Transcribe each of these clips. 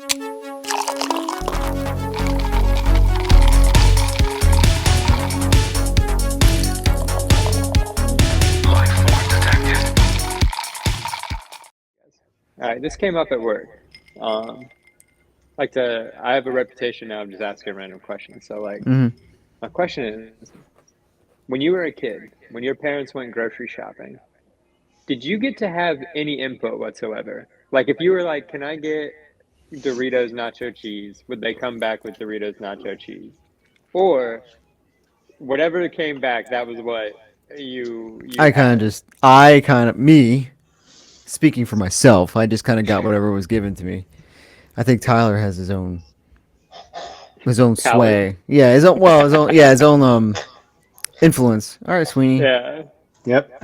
All right, this came up at work. I have a reputation now of just asking random questions. So, like, Hmm. my question is, when you were a kid, when your parents went grocery shopping, did you get to have any input whatsoever? Like, if you were like, "Can I get Doritos nacho cheese?" Would they come back with Doritos nacho cheese, or whatever came back? That was what you had. Me speaking for myself, I just kind of got whatever was given to me. I think Tyler has his own Palate. sway. Yeah, his own influence. All right, Sweeney, Yeah. Yep.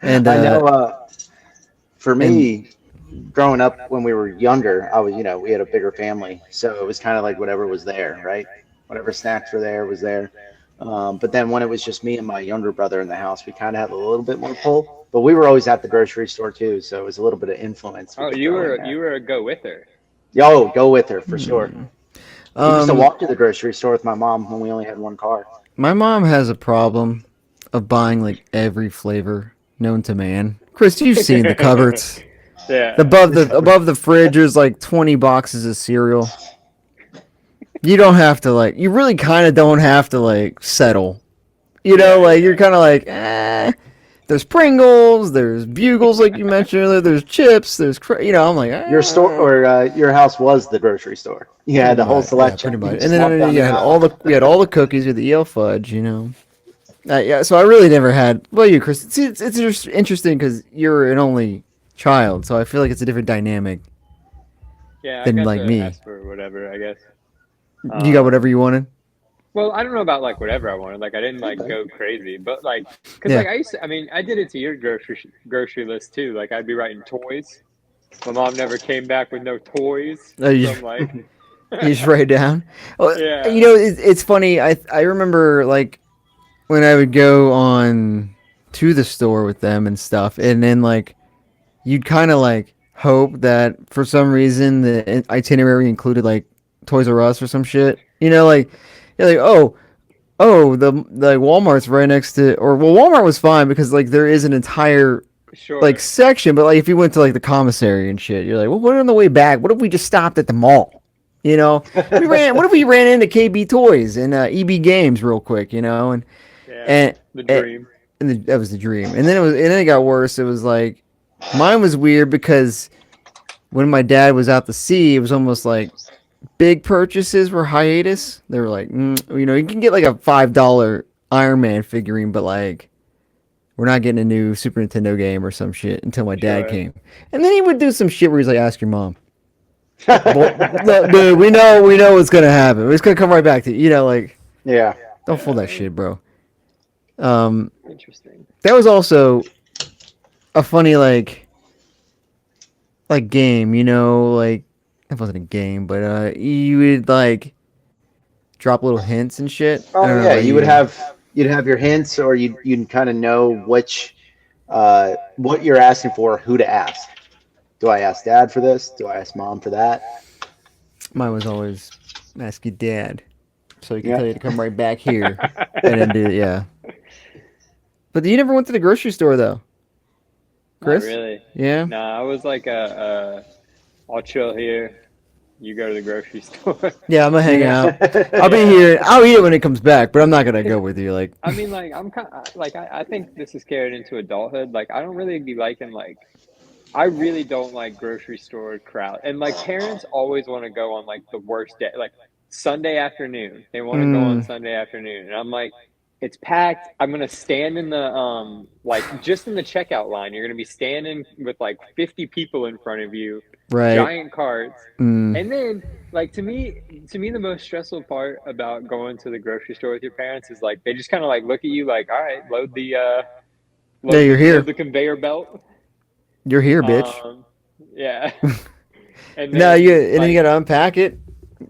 and I know. For and me, growing up when we were younger, we had a bigger family, so it was kind of like whatever was there, right? Whatever snacks were there was there. But then when it was just me and my younger brother in the house, we kind of had a little bit more pull. But we were always at the grocery store too, so it was a little bit of influence we Oh, could you throw in were there. you were a go with her. Yo, go with her for sure. hmm, We used to um, walk to the grocery store with my mom when we only had one car. my mom has a problem of buying like every flavor known to man. Chris, you've seen the cupboards. Yeah. Above the fridge, there's like 20 boxes of cereal. You don't have to like. You really kind of don't have to like settle. Yeah, Like yeah. you're kind of like, eh. There's Pringles, there's Bugles, like you mentioned earlier. There's chips. I'm like, Your store or your house was the grocery store. You pretty had the whole much, yeah, selection. pretty You much. And just then walked down you the had aisle. we had all the cookies with the EL fudge. Yeah. So I really never had. Well, you, Chris, it's just interesting because you're an only child, so I feel like it's a different dynamic Yeah, I than got like to me. ask for whatever, I guess. You got whatever Um, you wanted. well, I don't know about like whatever I wanted. Like I didn't like Okay. go crazy, but like, cause Yeah. like I mean, I did it to your grocery list too. Like I'd be writing toys. My mom never came back with no toys, You so I'm like, you just write it down. Well, yeah, it's funny. I remember like when I would go on to the store with them and stuff, and then like you'd kind of like hope that for some reason the itinerary included like Toys R Us or some shit. Like you're like, the Walmart's right next to, or well, Walmart was fine because like there is an entire like sure, section, but like if you went to like the commissary and shit, you're like, well, what on the way back? What if we just stopped at the mall? What if we ran into KB Toys and EB Games real quick? yeah, And the and, dream. that was the dream. And then it got worse. It was like mine was weird because when my dad was out to sea, it was almost like big purchases were hiatus. They were like, you can get like a $5 Iron Man figurine, but like we're not getting a new Super Nintendo game or some shit until my dad Sure. came. And then he would do some shit where he's like, ask your mom. Look, dude, we know what's gonna happen. It's gonna come right back to you. Like, Yeah. don't fool that shit, bro. Um, Interesting. that was also a funny like game. Like it wasn't a game, but you would like drop little hints and shit. I Oh don't know yeah, about you. you'd have your hints, or you'd kind of know which what you're asking for, who to ask. Do I ask dad for this? Do I ask mom for that? Mine was always ask your dad, so he can Yeah. tell you to come right back here and then do it. Yeah. But you never went to the grocery store though, Not Chris? really. Yeah. Nah, I was like I'll chill here. You go to the grocery store. Yeah, I'm gonna hang out. I'll be Yeah. here. I'll eat it when it comes back, but I'm not gonna go with you. Like, I mean, like I'm kind of like I think this is carried into adulthood. Like I don't really be liking like I really don't like grocery store crowd. And like parents always want to go on like the worst day, like Sunday afternoon. They want to go on mm, Sunday afternoon. And I'm like, it's packed. I'm gonna stand in the like just in the checkout line. You're gonna be standing with like 50 people in front of you, right. giant carts. Mm, And then like to me the most stressful part about going to the grocery store with your parents is like they just kind of like look at you like, all right, yeah, you're load here. the conveyor belt. You're here, bitch. Um, yeah. And No, then and then you like gotta unpack it.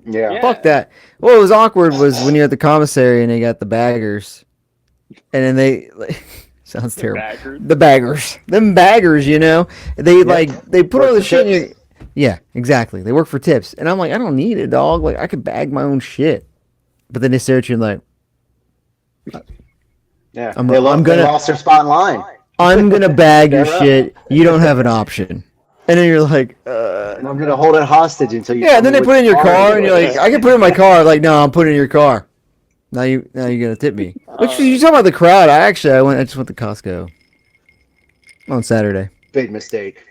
Yeah. Fuck yeah, that. What was awkward was when you're at the commissary and they got the baggers, and then they like, sounds the terrible. backers. The baggers, them baggers, they Yep. like they put all Worth the the shit in chips. Yeah, exactly. They work for tips. And I'm like, I don't need it, dog. Like, I could bag my own shit. But then they stare at you and like, Yeah, I'm, I'm they gonna, lost their spot in line. I'm gonna bag your They're up. shit. You don't have an option. And then you're like, And I'm gonna hold it hostage until you yeah. tell And then me they which put it in your car car, it and you're like, is. I can put it in my car. Like, no, I'm putting it in your car. Now you're gonna tip me. Which you talk about the crowd. I just went to Costco on Saturday. Big mistake.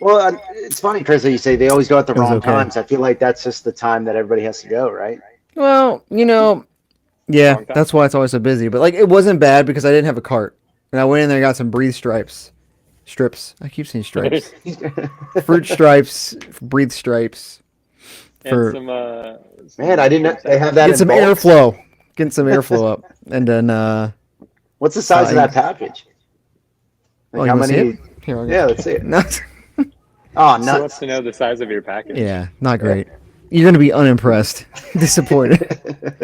Well, it's funny, Chris, that you say they always go at the It was wrong okay. times. I feel like that's just the time that everybody has to go, right? Well, yeah, Wrong time. that's why it's always so busy. But like, it wasn't bad because I didn't have a cart, and I went in there and got some breathe strips. I keep saying stripes, fruit stripes, breathe stripes. For Man, I didn't know they have that get in some bulk. airflow, getting some airflow up, and then What's the size of that package? Like oh, how you want to see many? it? Here, I'll Yeah, get let's see it. Nuts. Oh, He wants nuts. to know the size of your package. Yeah, not great. You're gonna be unimpressed, disappointed.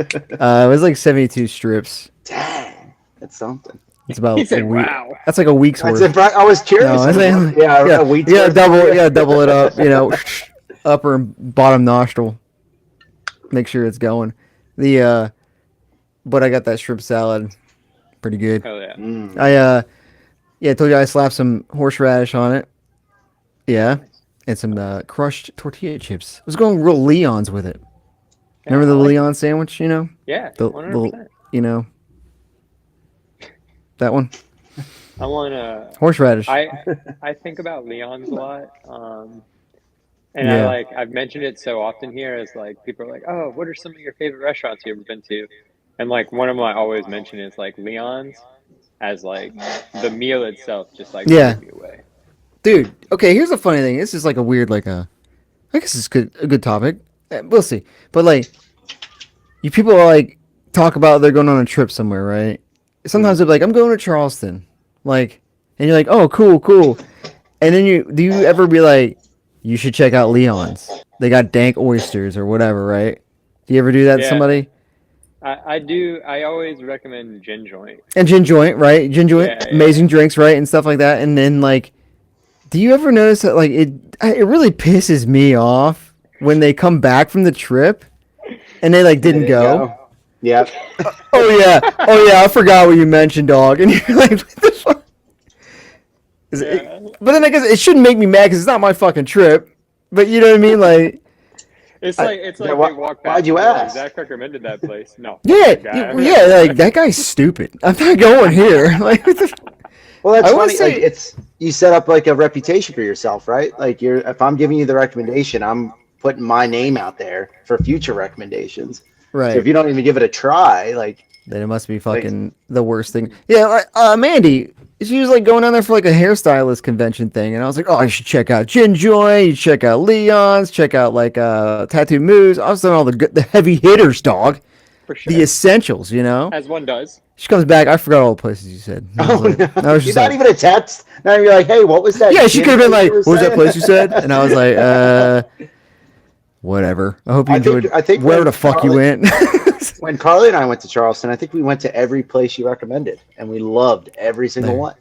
It was like 72 strips. Dang, that's something. It's about He said, a week. "Wow." That's like a week's That's worth. I was curious. No, I was like, yeah, a week's yeah, worth. double it up. Upper and bottom nostril. Make sure it's going. But I got that shrimp salad, pretty good. Hell yeah. I told you I slapped some horseradish on it. Yeah, and some crushed tortilla chips. I was going real Leon's with it. Remember the I like Leon sandwich? Yeah, the 100%. That one. I want to. Horseradish. I think about Leon's a lot. And Yeah. I've mentioned it so often here as like people are like, oh, what are some of your favorite restaurants you've ever been to? And like one of them I always mention is like Leon's, as like the meal itself just like Yeah. blew me away. Dude, okay, here's the funny thing. This is like a weird, I guess it's a good topic. We'll see. But like, you people are like, talk about they're going on a trip somewhere, right? Sometimes they're like, I'm going to Charleston. Like, and you're like, oh, cool. And then do you ever be like, you should check out Leon's? They got dank oysters or whatever, right? Do you ever do that to Yeah. somebody? I do. I always recommend Gin Joint. And Gin Joint, right? Gin Joint, Yeah. amazing drinks, right? And stuff like that. And then like, do you ever notice that like it really pisses me off when they come back from the trip and they like didn't go? Yep. Oh yeah, I forgot what you mentioned, dog. And you're like, what the fuck? But then I guess it shouldn't make me mad because it's not my fucking trip. But you know what I mean, like. It's like they walk back. Why'd you and they're like, ask? Zach recommended that place. No. Yeah, fuck that guy. yeah, like that guy's stupid. I'm not going here. Like, what the Well, that's I would funny. say- Like you set up like a reputation for yourself, right? Like if I'm giving you the recommendation, I'm putting my name out there for future recommendations. right? So if you don't even give it a try, like Then it must be fucking the worst thing. Yeah, like, Mandy, she was like going down there for like a hairstylist convention thing, and I was like, oh, you should check out Gin Joy, you check out Leon's, check out like Tattoo Moose. I was doing all the heavy hitters, dog, For sure. the essentials, As one does. She comes back. I forgot all the places you said. I was like, I was you're just not like, even a text. Now you're like, hey, what was that? yeah, she gin could have been like, place what was that saying?" place you said? And I was like, whatever. I hope you enjoyed I think wherever when the fuck you Carly- went. When Carly and I went to Charleston, I think we went to every place you recommended, and we loved every single There. one.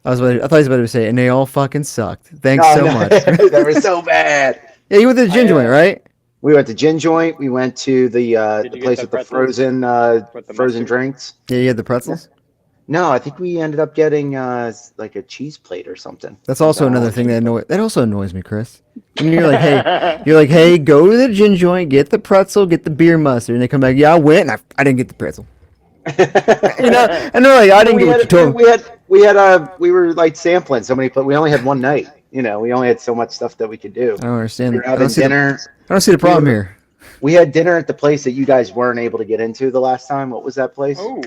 I thought he was about to say, and they all fucking sucked. Thanks Oh, so no. much. They were so bad. Yeah, you went to the gin joint, right? We went to Gin Joint. We went to the Did you place get with the the pretzels? With the frozen mustard? drinks. Yeah, you had the pretzels. No, I think we ended up getting like a cheese plate or something. That's also another thing that also annoys me, Chris. And you're like, hey, go to the gin joint, get the pretzel, get the beer mustard, and they come back, yeah, I went, and I didn't get the pretzel. And they're like, I didn't get what you told me. We were like sampling so many, but we only had one night. We only had so much stuff that we could do. I don't understand. We were I having don't see dinner. I don't see the problem here. We had dinner at the place that you guys weren't able to get into the last time. What was that place? Oh,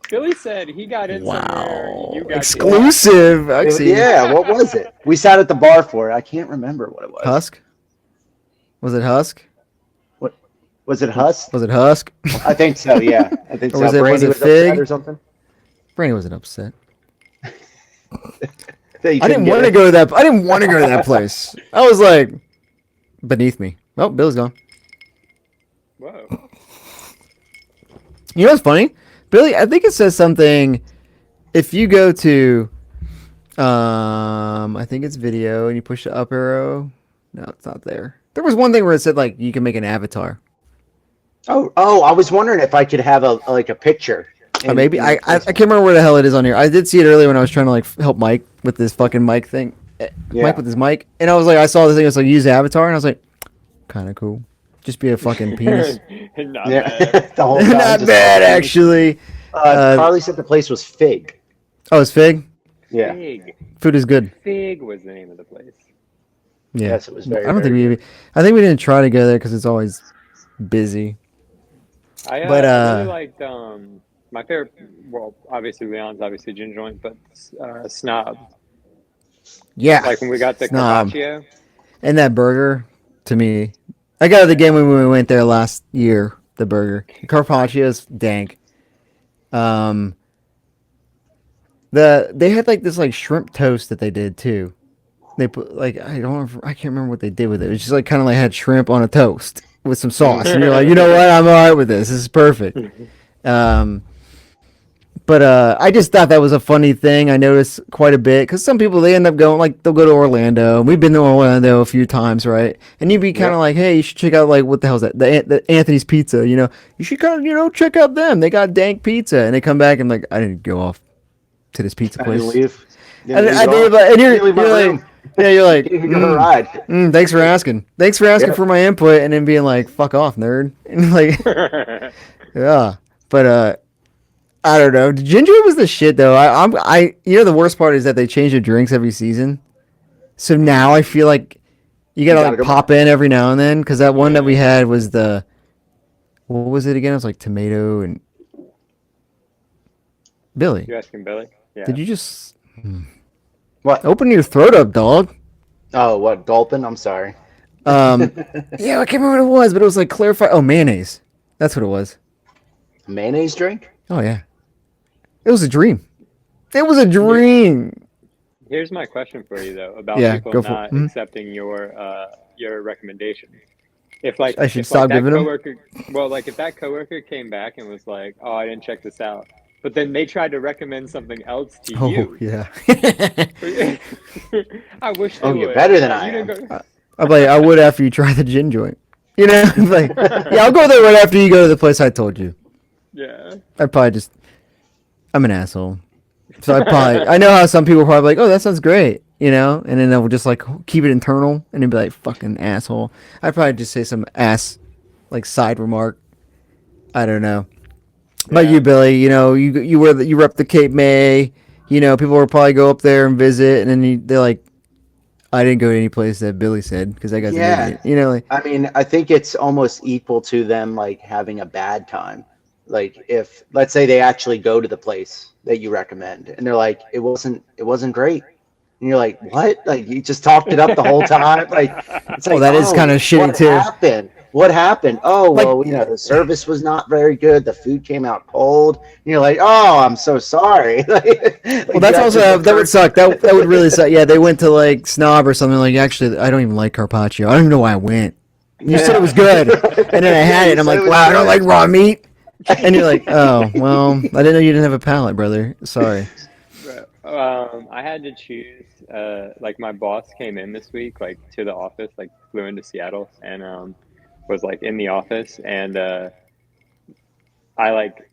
Billy said he got in somewhere. You got Exclusive. I see. Yeah, what was it? We sat at the bar for it. I can't remember what it was. Husk? Was it Husk? What was it? Husk? Was it Husk? I think so. Yeah, I think Or so. was it- Brandy was it upset Fig? or something? Brandy wasn't upset. That you I didn't couldn't want get to go to that. I didn't want to go to that place. I was like, beneath me. Oh, Bill's gone. Whoa. You know what's funny? Billy, I think it says something. If you go to I think it's video, and you push the up arrow. No, it's not there. There was one thing where it said like you can make an avatar. Oh, I was wondering if I could have a picture Maybe in I replacement. can't remember where the hell it is on here. I did see it earlier when I was trying to like help Mike with this fucking mic thing. Mike Yeah. with his mic, and I was like, I saw the thing. It's like use avatar, and I was like, kind of cool. Just be a fucking penis. Not Yeah. bad. The whole time. Not Just bad talking. actually. Carly said the place was Fig. Oh, it's Fig. Yeah. Fig. Food is good. Fig was the name of the place. Yeah. Yes, it was I very, don't think very we. good. I think we didn't try to go there because it's always busy. But I really liked my favorite. Well, obviously Leon's obviously gin joint, but Snob. yeah, Like when we got the Snob. carpaccio. And that burger, to me, I got it again when we went there last year. The burger, the carpaccio's dank. Um, they had like this like shrimp toast that they did too. They put like I can't remember what they did with it. It was just like kind of like had shrimp on a toast with some sauce, and you're like, you know what, I'm all right with this. This is perfect. Um, but I just thought that was a funny thing. I noticed quite a bit because some people they end up going like they'll go to Orlando. We've been to Orlando a few times, right? And you'd be kind of Yep. like, hey, you should check out like what the hell's that? The Anthony's Pizza. You know, you should kind of check out them. They got dank pizza, and they come back and like I didn't go off to this pizza I didn't place. leave. I Didn't leave at all. did, but and Didn't leave my you're room. like, yeah, you're like, Didn't even give a ride. thanks for asking. Thanks for asking Yep. for my input, and then being like, fuck off, nerd. And like, yeah, but I don't know. Ginger was the shit though. You know the worst part is that they change the drinks every season. So now I feel like you gotta gotta like go pop back. in every now and then because that one that we had was the what was it again? It was like tomato and Billy. You asking Billy? Yeah. Did you just What? open your throat up, dog? Oh, what? Gulpin? I'm sorry. Yeah, I can't remember what it was, but it was like clarify. Oh, mayonnaise. That's what it was. Mayonnaise drink? Oh yeah, it was a dream. It was a dream. Here's my question for you though about Yeah, people go for it. not accepting your recommendation. If like I should if stop like that giving them. coworker, well, like if that coworker came back and was like, "Oh, I didn't check this out," but then they tried to recommend something else to Oh you. yeah. I wish they Oh, you're would. better than I You am. didn't go. I'm like, I would after you try the gin joint. You know, like, yeah, I'll go there right after you go to the place I told you. Yeah. I'd probably just, I'm an asshole. So I know how some people are probably like, oh, that sounds great, you know, and then they'll just like keep it internal and then be like, fucking asshole. I'd probably just say some like side remark. I don't know. But Yeah. you, Billy, you know, you rep the Cape May. You know, people will probably go up there and visit, and then they're like, I didn't go to any place that Billy said because that guy's an Yeah. idiot. You know, like, I mean, I think it's almost equal to them like having a bad time. Like if let's say they actually go to the place that you recommend and they're like, it wasn't great. And you're like, what? Like you just talked it up the whole time? Like it's like, that is kinda shitty, what too. happened? What happened? Oh, Like- well, the service was not very good. The food came out cold. And you're like, oh, I'm so sorry. well, that's also that would suck. That would really suck. Yeah, they went to like Snob or something. Like, actually, I don't even like carpaccio. I don't even know why I went. You said it was good, and then I had it. And I'm like, wow, I don't like raw meat. And you're like, oh, well, I didn't know you didn't have a palate, brother. Sorry. I had to choose. Like my boss came in this week, like to the office, like flew into Seattle, and was like in the office, and I like.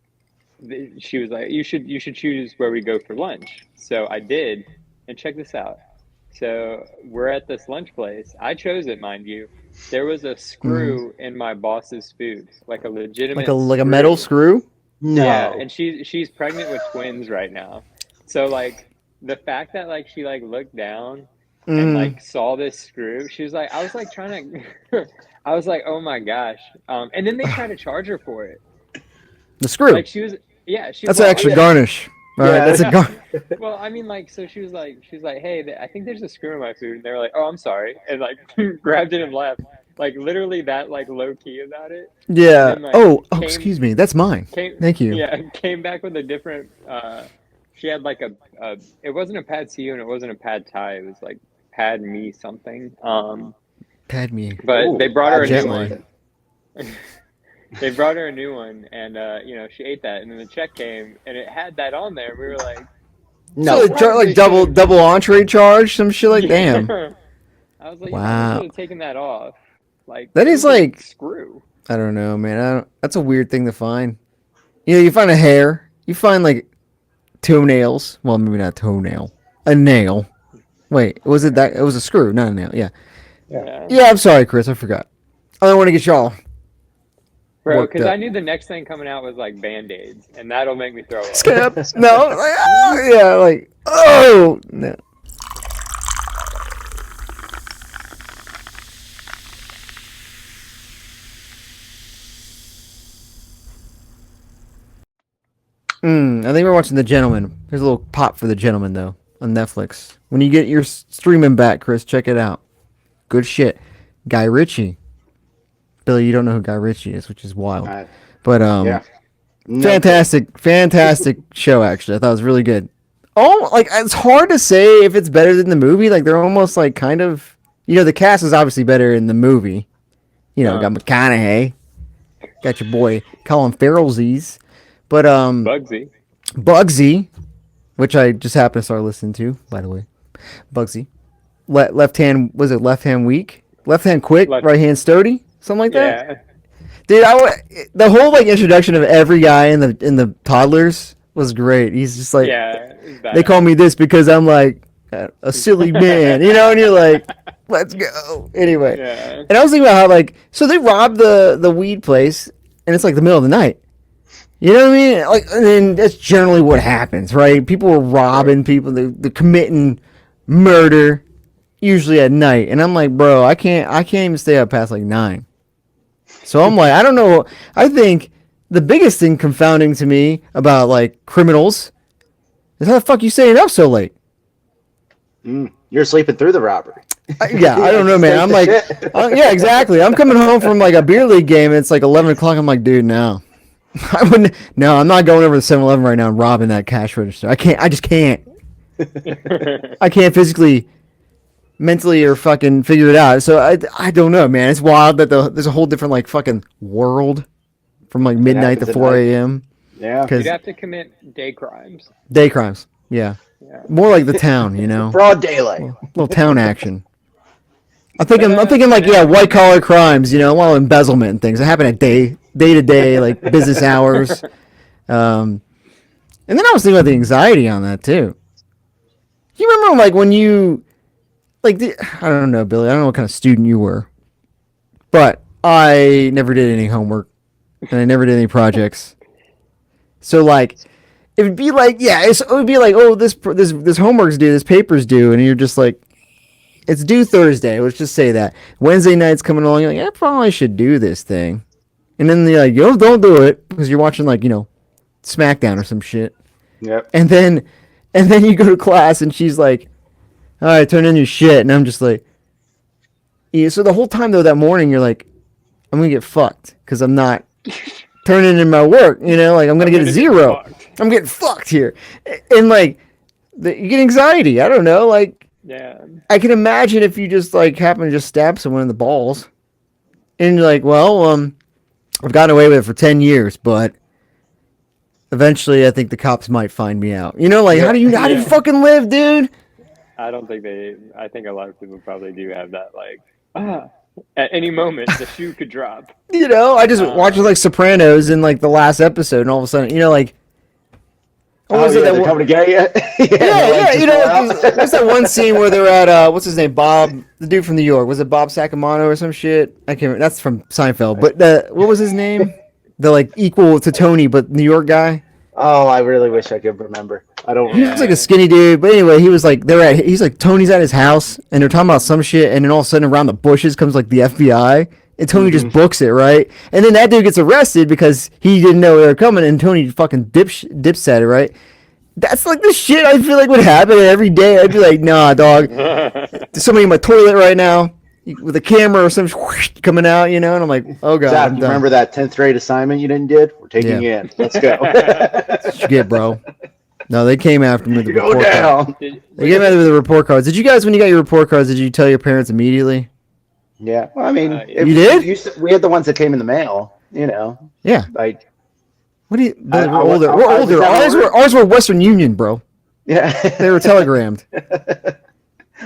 She was like, you should choose where we go for lunch. So I did, and check this out. So we're at this lunch place. I chose it, mind you. There was a screw in my boss's food, like a legitimate Like a metal screw. No. Yeah, and she's pregnant with twins right now. So like the fact that like she like looked down and like saw this screw, she was like, I was like trying to, I was like, oh my gosh. And then they tried to charge her for it. The screw. Like she was, yeah, she That's was an like, extra yeah. garnish. All right, that's a gar. Well, I mean, like, so she was like, hey, I think there's a screw in my food, and they were like, oh, I'm sorry, and like grabbed it and left, like literally that like low key about it. Yeah. And then, like, Oh, came- excuse me. That's mine. Thank you. Yeah, came back with a different. She had like a. It wasn't a pad see ew and it wasn't a pad thai. It was like pad me something. Pad me. But Ooh, they brought her a new gently. one. They brought her a new one, and she ate that, and then the check came, and it had that on there. We were like, No. So like double entree charge, some shit like Yeah. damn. I was like, you know, I should Wow. have taken that off. Like, That it is was a like screw. I don't know, man. That's a weird thing to find. You know, you find a hair, you find like toenails. Well, maybe not toenail, a nail. Wait, was it that? It was a screw, not a nail. Yeah. Yeah. Yeah, I'm sorry, Chris. I forgot. I don't want to get y'all Bro, worked because I up. knew the next thing coming out was like Band-Aids, and that'll make me throw up. Skip. No. Like, oh, yeah. Like, oh. No. I think we're watching The Gentleman. Here's a little pop for The Gentleman, though, on Netflix. When you get your streaming back, Chris, check it out. Good shit. Guy Ritchie. Billy, you don't know who Guy Ritchie is, which is wild. But Yeah. No. fantastic show. Actually, I thought it was really good. Oh, like it's hard to say if it's better than the movie. Like they're almost like kind of, you know, the cast is obviously better in the movie. You know, got McConaughey, got your boy Colin Farrell's, but Bugsy. Bugsy, which I just happened to start listening to, by the way. Bugsy, left hand was it left hand weak, left hand quick, right hand sturdy, something like that. Yeah. Dude, the whole like introduction of every guy in the toddlers was great. He's just like, Yeah. they call me this because I'm like a silly man, you know, and you're like, let's go. Anyway, Yeah. and I was thinking about how like, so they robbed the weed place, and it's like the middle of the night. You know what I mean? Like, and then that's generally what happens, right? People are robbing people, they're committing murder, usually at night, and I'm like, bro, I can't even stay up past like 9. So I'm like, I don't know. I think the biggest thing confounding to me about like criminals is how the fuck you staying up so late. You're sleeping through the robbery. Yeah, I don't know, man. I'm like, yeah, exactly. I'm coming home from like a beer league game, and it's like 11 o'clock. I'm like, dude, no. I wouldn't. No, I'm not going over to 7-Eleven right now and robbing that cash register. I can't. I just can't. I can't physically, mentally, or fucking figure it out. So I don't know, man. It's wild that there's a whole different like fucking world from like midnight to 4 a.m. Yeah. You'd have to commit day crimes. Day crimes. Yeah. Yeah. More like the town, you know. Broad daylight. Little town action. I'm thinking like, yeah, white collar crimes, you know, well, embezzlement and things that happen at day to day, like business hours. And then I was thinking about the anxiety on that too. You remember like when you, like, I don't know, Billy, I don't know what kind of student you were, but I never did any homework and I never did any projects. So like, it would be like, yeah, it would be like, oh, this homework's due, this paper's due, and you're just like, it's due Thursday. Let's just say that. Wednesday night's coming along. You're like, I probably should do this thing. And then you're like, yo, don't do it because you're watching like, you know, SmackDown or some shit. Yep. And then you go to class and she's like, all right, turn in your shit. And I'm just like, yeah. So the whole time though that morning you're like, I'm gonna get fucked because I'm not turning in my work. You know, like I'm gonna get a 0. I'm getting fucked here. And like, you get anxiety. I don't know, like. Yeah. I can imagine if you just like happen to just stab someone in the balls, and you're like, well, I've gotten away with it for 10 years, but eventually I think the cops might find me out. You know, like how do you fucking live, dude? I don't think I think a lot of people probably do have that, like, at any moment the shoe could drop. You know, I just watched like Sopranos in like the last episode, and all of a sudden, you know, like. They're coming to get you? yeah, you know, there's that one scene where they're at, what's his name, Bob, the dude from New York. Was it Bob Sacamano or some shit? I can't remember. That's from Seinfeld. But what was his name? The, like, equal to Tony, but New York guy? Oh, I really wish I could remember. I don't He was like a skinny dude. But anyway, he was like, he's like, Tony's at his house, and they're talking about some shit, and then all of a sudden around the bushes comes, like, the FBI, and Tony just books it, right? And then that dude gets arrested because he didn't know they were coming, and Tony fucking dips at it, right? That's like the shit I feel like would happen every day. I'd be like, nah, dog. There's somebody in my toilet right now with a camera or some coming out, you know? And I'm like, oh, God. Zach, you remember that 10th grade assignment you didn't did? We're taking you in. Let's go. That's what you get, bro. No, they came after me with the Go report down. cards. They came after me with the report cards. Did you guys, when you got your report cards, did you tell your parents immediately? Yeah. Well, I mean, you did? We had the ones that came in the mail, you know. Yeah. Like, what do you? We're I older. was Ours were Western Union, bro. Yeah. They were telegrammed.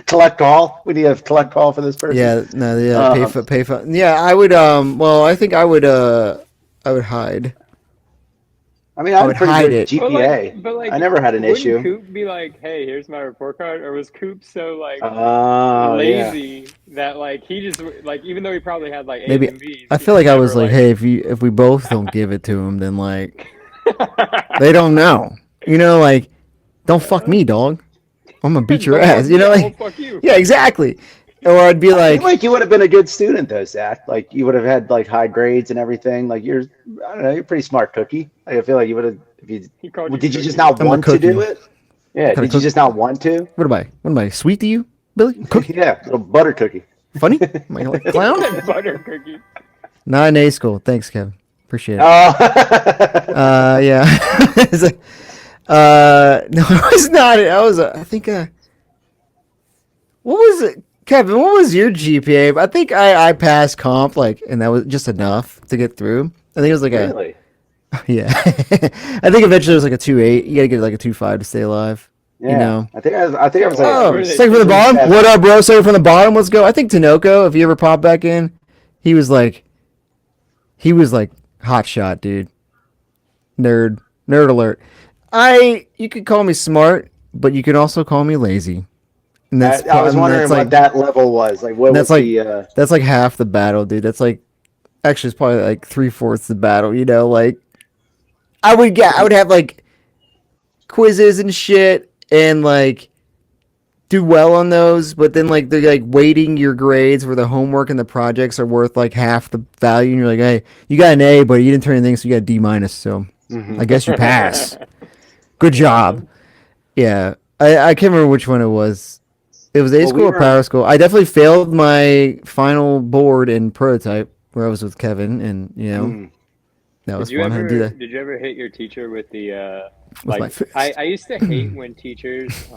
Collect call. We need a collect call for this person. Yeah, no, yeah, Um, pay for. Yeah, I would. Well, I think I would hide. I mean, I I had a would pretty hide good it. GPA. But I like, never had an wouldn't issue. Coop be like, "Hey, here's my report card," or was Coop so like Oh, yeah. lazy that like he just like even though he probably had like A's Maybe and B's, I he feel just like I was never like, hey, if we both don't give it to him, then like they don't know. You know, like don't fuck me, dog. I'm gonna beat your Don't fuck ass. You me, know, I like won't fuck you. yeah, exactly. Or I'd be I feel like, like you would have been a good student though, Zach. Like you would have had like high grades and everything. Like I don't know, you're a pretty smart cookie. Like, I feel like you would have. If you He called you did, you just cookie. not I'm the want to do cookie. it? Yeah. Kind of Did you cook. just not want to? What am I? What am I? Sweet to you, Billy? Cookie? Yeah, little butter cookie. Funny? Am I like a clown? Butter cookie. Not in A school. Thanks, Kevin. Appreciate it. Oh. Yeah. It's like, no, I was not. I was. I think. What was it, Kevin? What was your GPA? I think I passed comp, like, and that was just enough to get through. I think it was like Really? yeah. I think eventually it was like a 2.8. You gotta get like a 2.5 to stay alive. Yeah. You know. I think I was like. Oh, Where did they second from the choose bottom. that? What up, bro? Second from the bottom. Let's go. I think Tinoco, if you ever pop back in, he was like hot shot, dude. Nerd alert. You could call me smart, but you could also call me lazy. And I was wondering what that level was. Like, what that's was like the? that's like half the battle, dude. That's like actually it's probably like 3/4 the battle. You know, like I would have like quizzes and shit, and like do well on those, but then like they're like weighting your grades where the homework and the projects are worth like half the value, and you're like, hey, you got an A, but you didn't turn anything, so you got a D minus. So I guess you pass. Good job. Yeah, I can't remember which one it was. It was A school or power school. I definitely failed my final board in prototype where I was with Kevin, and you know that was fun. I do that. Did you ever hit your teacher with the With my like? fist. I used to hate when teachers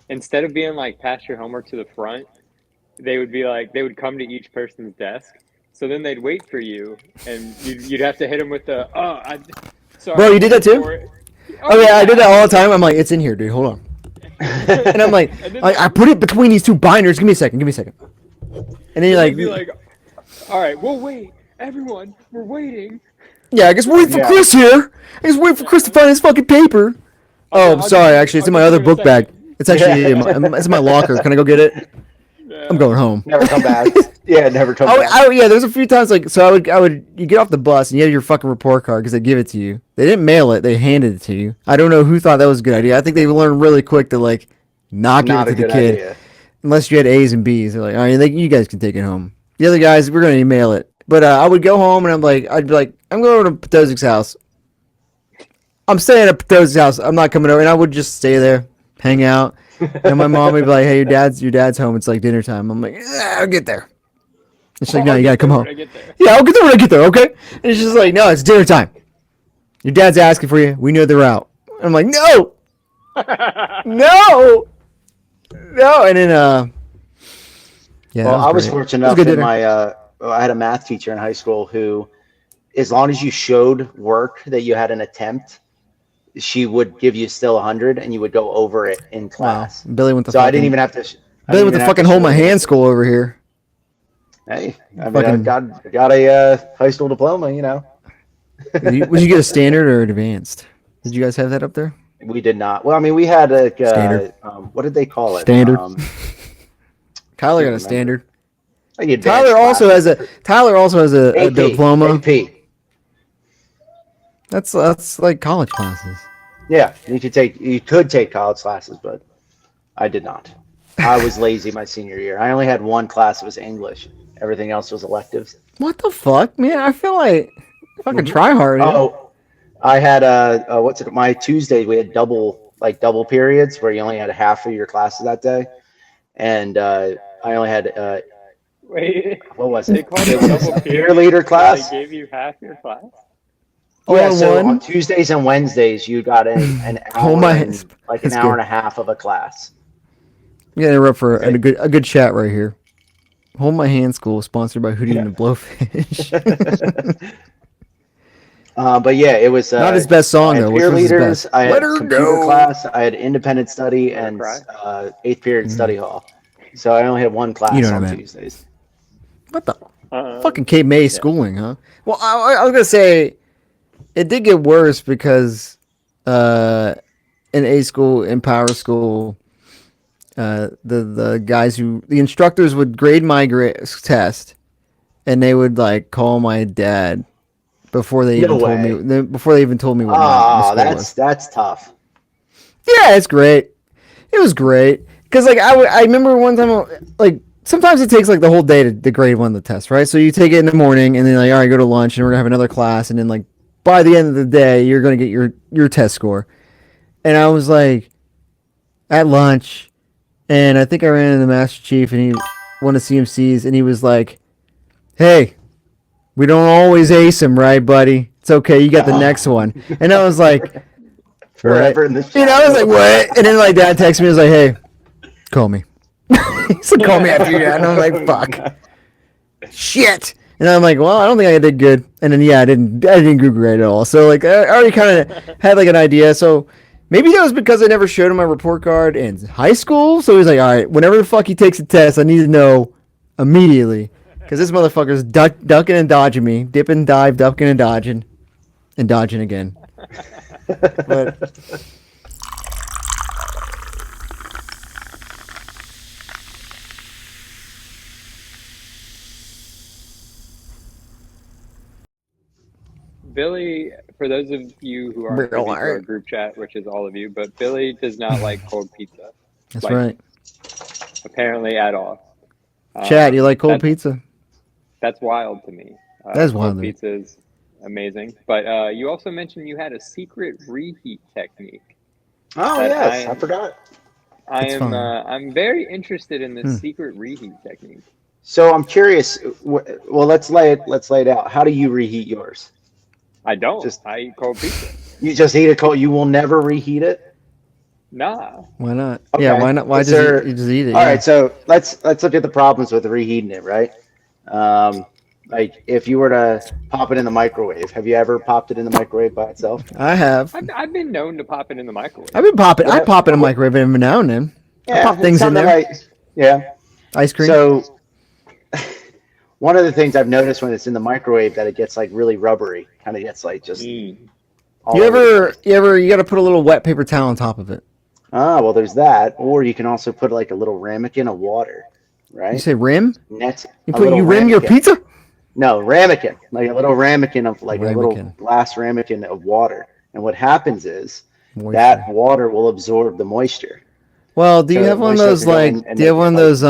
instead of being like pass your homework to the front, they would be like they would come to each person's desk. So then they'd wait for you, and you'd have to hit them with the sorry. Bro, you did that too? Oh yeah, I did that all the time. I'm like, it's in here, dude. Hold on. And I'm like, I put it between these two binders. Give me a second. And then you're like, be like, all right, we'll wait. Everyone, we're waiting. yeah, I guess we'll wait for Chris here. I guess wait for Chris to find his fucking paper. Oh, I'm sorry. Actually, it's in my other book bag. It's actually it's in my locker. Can I go get it? Yeah. I'm going home. Never come back. Yeah, never come back. Yeah, there's a few times like so you get off the bus and you have your fucking report card because they give it to you. They didn't mail it; they handed it to you. I don't know who thought that was a good idea. I think they learned really quick to like not give it to the kid idea. unless you had A's and B's. They're like, all right, you guys can take it home. The other guys, we're gonna email it. But I would go home and I'd be like, I'm going to Potozic's house. I'm staying at Potozic's house. I'm not coming over, and I would just stay there, hang out. And my mom would be like, hey, your dad's home. It's like dinner time. I'm like, I'll get there. And she's like, no, you gotta come home. Yeah, I'll get there when I get there, okay? And it's just like, no, it's dinner time. Your dad's asking for you. We know they're out. I'm like, no, no. And then, yeah. Well, I was fortunate enough that I had a math teacher in high school who, as long as you showed work that you had an attempt, she would give you still 100, and you would go over it in class. Wow. Billy went the. So I didn't even have to. Billy with the fucking hold my hand school over here. Hey, I mean, I got a high school diploma, you know. Would you get a standard or advanced? Did you guys have that up there? We did not. Well, I mean, we had a standard. What did they call it? Standard. Tyler got a standard. Like Tyler also has a diploma. AP. That's like college classes. Yeah, you could take college classes, but I did not. I was lazy my senior year. I only had one class that was English. Everything else was electives. What the fuck, man? I feel like fucking try hard. Oh, I had my Tuesdays we had double periods where you only had half of your classes that day, and I only had wait. What was They it? called It it was double a peer period? leader class. They gave you half your class. Yeah, All so one? on Tuesdays and Wednesdays you got an hour, like an hour and a half of a class. I'm gonna interrupt for a good chat right here. Hold My Hand School, sponsored by Hootie and the Blowfish. But yeah, it was. Not his best I song had though. Which peer was his leaders. best? I Let had her computer go. class. I had independent study Let her and cry. eighth period study hall. So I only had one You know class what I on meant. Tuesdays. What the fucking Um, Cape May yeah. schooling, huh? Well, I was gonna say it did get worse because uh, in A school, in Power School, the guys the instructors would grade my test, and they would like call my dad No way. before they even told me what my Ah, score was. that's tough. Yeah, it's great. It was great because like I remember one time like sometimes it takes like the whole day to grade one of the tests, right? So you take it in the morning and then like all right, go to lunch and we're gonna have another class and then like by the end of the day you're gonna get your test score. And I was like at lunch and I think I ran into the Master Chief and he one of CMC's and he was like, "Hey, we don't always ace him, right, buddy? It's okay. You got the next one." And I was like, "What?" Forever in the You know, I was shadow. like, "What?" And then like dad texted me. I was like, "Hey, call me." He said, "Call me after you." And I was like, "Fuck, shit." And I'm like, "Well, I don't think I did good." And then yeah, I didn't do great at all. So like, I already kind of had like an idea. So maybe that was because I never showed him my report card in high school. So he's like, "All right, whenever the fuck he takes a test, I need to know immediately." Because this motherfucker's ducking and dodging me, dipping, dive, ducking and dodging again. But Billy, for those of you who aren't privy to our group chat, which is all of you, but Billy does not like cold pizza. that's Like, right. apparently at all. Chad, you like cold pizza? That's wild to me. That is wild Cold to me. pizza is amazing. But you also mentioned you had a secret reheat technique Oh that yes, I forgot. It's fine. I'm very interested in this secret reheat technique. So I'm curious. Well, let's lay it out. How do you reheat yours? I don't. Just I eat cold pizza. you just eat it cold. You will never reheat it. Nah. Why not? Okay. Yeah, why not? Why Is just there, you just eat it? all Yeah. right. So let's look at the problems with reheating it. Right. Like if you were to pop it in the microwave, have you ever popped it in the microwave by itself? I have. I've been known to pop it in the microwave. I've been popping. I What, pop in a what, microwave every now and then. I yeah, pop it's things in something there. like yeah. Ice cream. So one of the things I've noticed when it's in the microwave that it gets like really rubbery, kind of gets like just all you over the place. you got to put a little wet paper towel on top of it. Ah, well, there's that. Or you can also put like a little ramekin of water, You right? say rim? Net You a put little you rim your ramekin. pizza? No, ramekin, like a little ramekin of like a little Ramekin. glass ramekin of water. And what happens is Moisture. that water will absorb the moisture. Well, do you So have the one of moisture those can go like? in and Do you have make it one of like those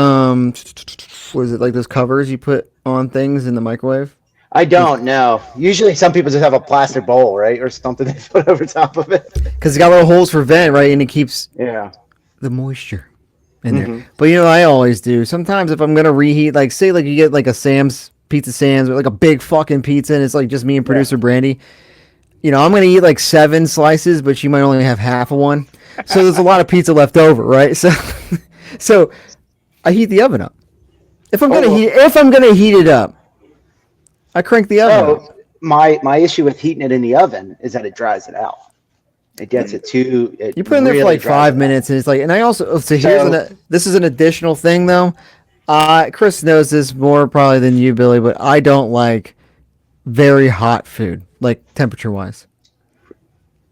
what is it like those covers you put on things in the microwave? I don't know. Usually some people just have a plastic bowl, right? Or something they put over top of it. Because it's got little holes for vent, right, and it keeps Yeah. the moisture in there. But you know, I always do. Sometimes if I'm gonna reheat, like say like you get like a Sam's or like a big fucking pizza, and it's like just me and producer Brandy. You know, I'm gonna eat like 7 slices, but she might only have half of one. So there's a lot of pizza left over, right? So I heat the oven up. If I'm gonna heat it up, I crank the oven up. So my issue with heating it in the oven is that it dries it out. It gets it too. It You put it in there for really like dries 5 it out. minutes, and it's like. And I also So this is an additional thing though. Chris knows this more probably than you, Billy, but I don't like very hot food, like temperature wise.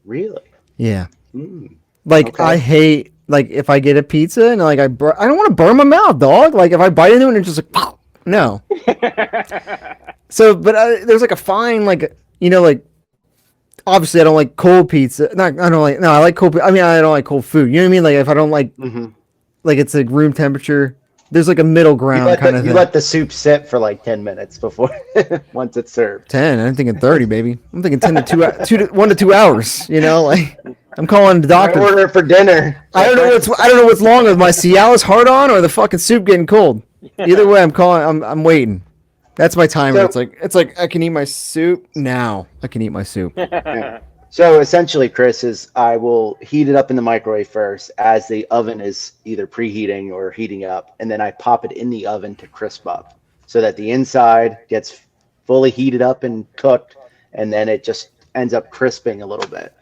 really, Yeah, mm, like I okay. hate like if I get a pizza and like I don't want to burn my mouth, dog. Like if I bite into it and it's just like no. So, but there's like a fine like like obviously I don't like cold pizza. Not I don't like no I like cold. I mean I don't like cold food. You know what I mean? Like if I don't like it's like room temperature. There's like a middle ground kind of You thing. let the soup sit for like 10 minutes before once it's served. 10. I'm thinking 30, baby. I'm thinking 10 to 1 to 2 hours. You know, like I'm calling the I doctor. order for dinner. I don't know what's longer, with my Cialis hard on or the fucking soup getting cold. Either way, I'm waiting. That's my timer. So, It's like I can eat my soup now. I can eat my soup. yeah. So essentially, Chris, is I will heat it up in the microwave first as the oven is either preheating or heating up, and then I pop it in the oven to crisp up so that the inside gets fully heated up and cooked, and then it just ends up crisping a little bit.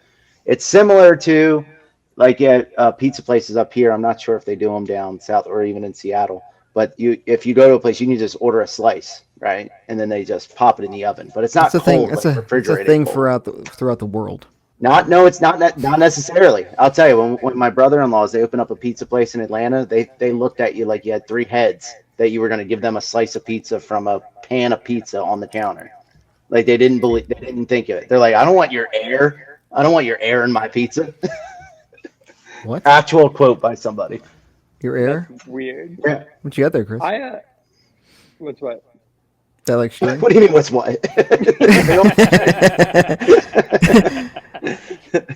It's similar to like at pizza places up here. I'm not sure if they do them down south or even in Seattle. But if you go to a place, you can just order a slice, right? And then they just pop it in the oven. But it's not That's a thing. cold, like It's a refrigerated thing cold. throughout the world. No, it's not necessarily. I'll tell you, when my brother-in-laws they opened up a pizza place in Atlanta, they looked at you like you had three heads, that you were going to give them a slice of pizza from a pan of pizza on the counter. Like they didn't think of it. They're like, I don't want your air. I don't want your air in my pizza. What? Actual quote by somebody. Your air? That's weird. Yeah. What you got there, Chris? What's what? That like string? What do you mean? What's what?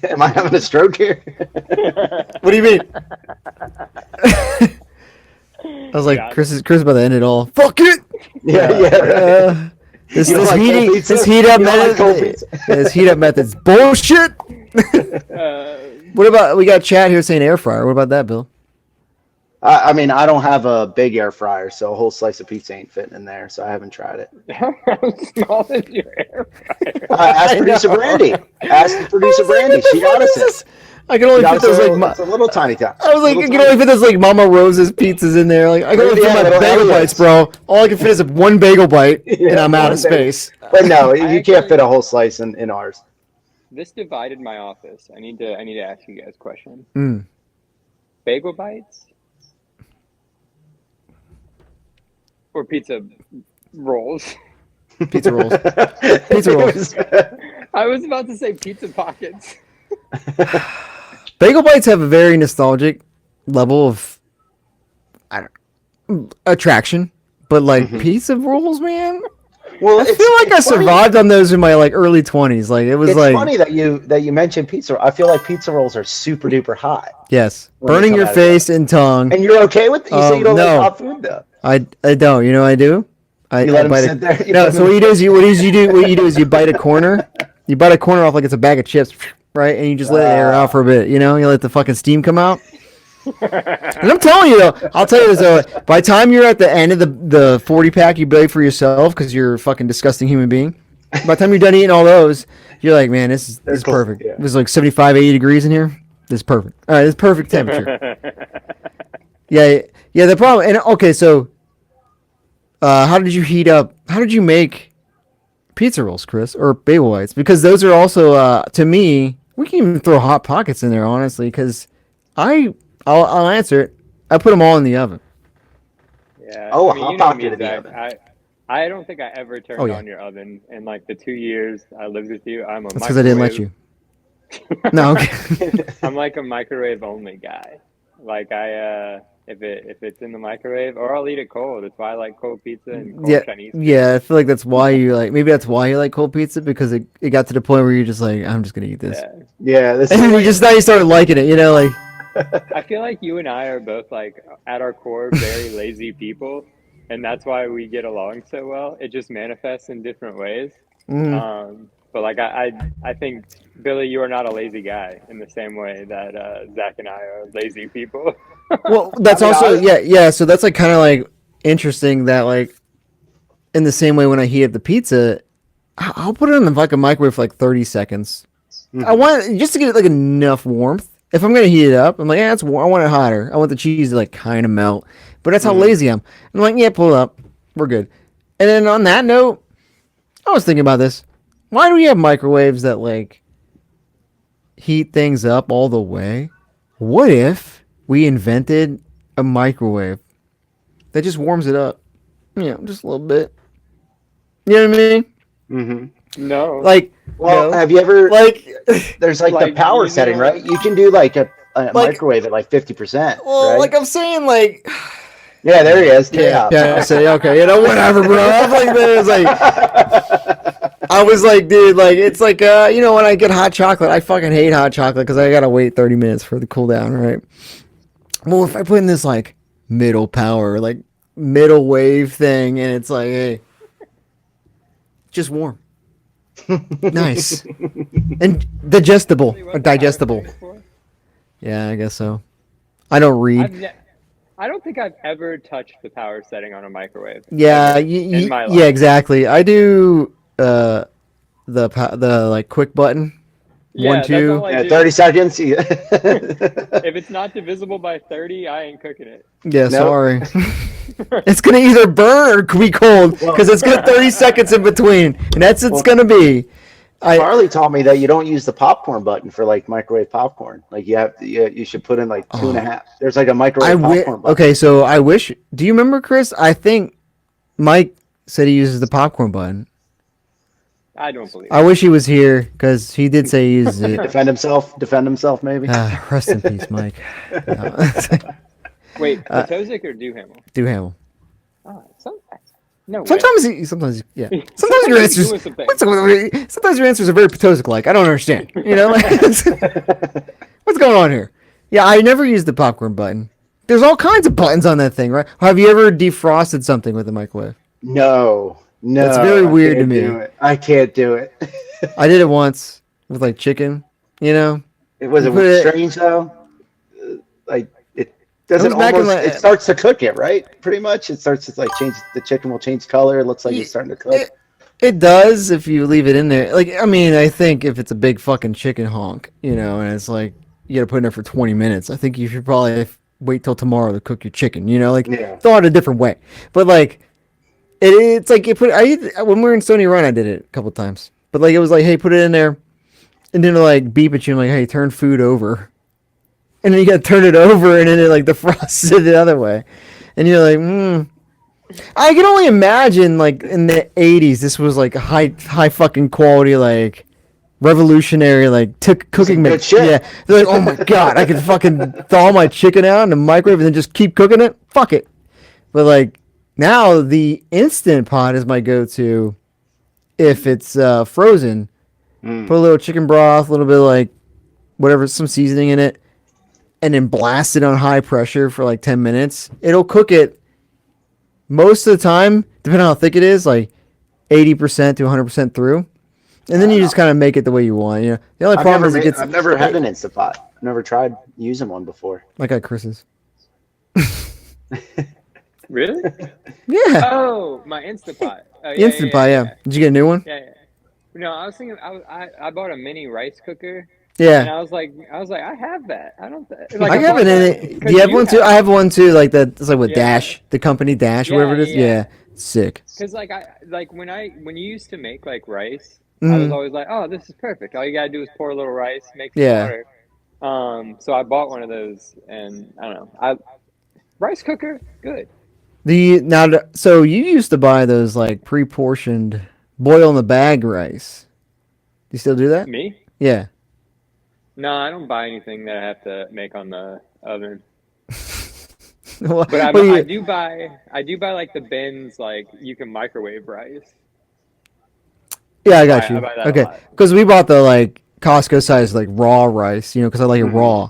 Am I having a stroke here? What do you mean? I was like, Yeah. Chris is about to end it all. Fuck it. Yeah, yeah. This You don't like cold pizza? this heat up You don't like method. cold pizza? This heat up method's bullshit. What about we got chat here saying air fryer? What about that, Bill? I mean, I don't have a big air fryer, so a whole slice of pizza ain't fitting in there, so I haven't tried it. How small is your air fryer? Ask producer Brandy. Ask producer Brandy. She got us it. I can only Got fit us those a like. little, it's a little tiny time. I was like, I can only fit those like Mama Rose's pizzas in there. Like I can only fit Yeah, my little bagel Elliot's. bites, bro. All I can fit is one bagel bite, and Yeah, I'm out one of space. But no, you can't actually- fit a whole slice in ours. This divided my office. I need to ask you guys a question. Mm. Bagel bites or pizza rolls? Pizza rolls. Pizza rolls. I was about to say pizza pockets. Bagel bites have a very nostalgic level of attraction, but like pizza rolls, man. Well, I feel like I survived on those in my like early 20s. Like it was It's like funny that you mentioned pizza. I feel like pizza rolls are super duper hot, yes, when they burning come your out of face and tongue. and you're okay with it. You say you don't no. like hot food though. I don't. You know what I do? You let 'em sit there? You No. let So 'em- what you do is you bite a corner. You bite a corner off like it's a bag of chips, right? And you just let it air out for a bit. You know, you let the fucking steam come out. And I'm telling you though, I'll tell you this though. By the time you're at the end of the 40 pack you buy for yourself because you're a fucking disgusting human being. By the time you're done eating all those, you're like, man, this is close, perfect. yeah. It's like 75, 80 degrees in here. This is perfect. All right, it's perfect temperature. Yeah. The problem, and okay, so how did you heat up? How did you make pizza rolls, Chris, or bagel bites? Because those are also, to me, we can even throw hot pockets in there, honestly. Because I'll answer it. I put them all in the oven. Yeah. Oh, I mean, hot you know pocket me, in the Zach. oven. I don't think I ever turned Oh, yeah. on your oven in like the 2 years I lived with you. I'm a That's because I didn't let you. No, okay. I'm like a microwave only guy. Like if it's in the microwave, or I'll eat it cold. That's why I like cold pizza and cold Yeah, Chinese. yeah. I feel like that's why you like. Maybe that's why you like cold pizza because it got to the point where you're just like, I'm just gonna eat this, Yeah. Yeah, this and is then now you started liking it. You know, like I feel like you and I are both like at our core very lazy people, and that's why we get along so well. It just manifests in different ways. But like I think Billy, you are not a lazy guy in the same way that Zach and I are lazy people. well, that's I mean, also I- yeah. So that's like kind of like interesting that like in the same way when I heat up the pizza, I'll put it in like a microwave for like 30 seconds. I want just to get like enough warmth. If I'm gonna heat it up, I'm like, yeah, it's warm. I want it hotter. I want the cheese to like kind of melt. But that's how lazy I'm. I'm like, yeah, pull it up. We're good. And then on that note, I was thinking about this. Why do we have microwaves that like heat things up all the way? What if we invented a microwave that just warms it up? You know, just a little bit. You know what I mean? Mm-hmm. No. Like, Well, no. have you ever? Like, There's like the Like, power you setting, know- right? You can do like a microwave at like 50%. well, right? like I'm saying, like, Yeah, there he is. yeah, I say, okay, you know, whatever, bro. I'm like, man, it's like, I was like, dude, like, it's like, you know, when I get hot chocolate, I fucking hate hot chocolate because I gotta wait 30 minutes for the cool down, right? Well, if I put in this like middle power, like middle wave thing, and it's like, hey, just warm, nice, and digestible or digestible. Yeah, I guess so. I don't read. I don't think I've ever touched the power setting on a microwave. Yeah, ever, in my life. yeah, exactly. I do. the like quick button, one Yeah, that's all two. I Yeah, do. 30 seconds. If it's not divisible by 30, I ain't cooking it. Yeah, Nope. sorry. It's gonna either burn or be cold because Well, it's got 30 seconds in between, and that's it's well, gonna be. I Carly taught me that you don't use the popcorn button for like microwave popcorn. Like you should put in like two and a oh half. There's like a I microwave wish. popcorn button. Okay, so I wish. Do you remember Chris? I think Mike said he uses the popcorn button. I don't believe I wish he was here because he did say he uses it. it. Defend himself. Defend himself, maybe. Rest in peace, Mike. No. Wait, uh, Potozic or Duhamel? Duhamel. Oh, no way. Yeah. Sometimes your Sometimes he's answers. doing some things. Sometimes your answers are very Potozic like. I don't understand. You know, like, what's going on here? Yeah, I never used the popcorn button. There's all kinds of buttons on that thing, right? Have you ever defrosted something with a microwave? No, That's no, very I weird to can't me. do it. I can't do it. I did it once with like chicken. You know, It was you it put it. strange though. Like it It doesn't was back in almost. It like. starts to cook it, right? Pretty much. It starts to like change. The chicken will change color. It looks like it's starting to cook. It does if you leave it in there. Like, I mean, I think if it's a big fucking chicken honk, you know, and it's like you got to put it in there for 20 minutes, I think you should probably wait till tomorrow to cook your chicken. You know, like Yeah. thaw it a different way. But like, it's like you put. When we were in Stony Run, I did it a couple times. But like, it was like, hey, put it in there, and then it like beep at you, and like, hey, turn food over, and then you got to turn it over, and then it like defrosts it the other way, and you're like, I can only imagine, like in the '80s, this was like high fucking quality, like revolutionary, like cooking. Some good shit. Yeah, they're like, oh my god, I can fucking thaw my chicken out in the microwave and then just keep cooking it. Fuck it. But like now, the instant pot is my go-to if it's frozen. Mm. Put a little chicken broth, a little bit of like whatever, some seasoning in it, and then blast it on high pressure for like 10 minutes. It'll cook it most of the time, depending on how thick it is, like 80% to 100% through. And then you just kind of make it the way you want. You know, the only problem is it gets I've never had an Instapot. I've never tried using one before. like at Chris's. Really? Yeah, Oh, my Instapot. Oh, yeah, Instant Pot. Yeah. Did you get a new one? yeah. No, I was thinking. I bought a mini rice cooker, and Yeah, I was like, I have that. I don't I I have bought it in that it. Do because you have you one too? I have one too. Like that. It's like with Yeah. Dash, the company Dash, Yeah, whatever it is. yeah. Yeah, sick. Because when you used to make like rice, I was Mhm. always like, oh, this is perfect. All you gotta do is pour a little rice, make some Yeah. water. So I bought one of those, and I don't know. Rice cooker, good. So you used to buy those like pre-portioned boil in the bag rice. Do you still do that? Me? Yeah. No, I don't buy anything that I have to make on the oven. Well, But well, I you- do buy like the bins, like you can microwave rice. yeah, I I got you. buy that a Okay, lot. because we bought the like Costco size like raw rice, you know, because I like it Mhm. raw,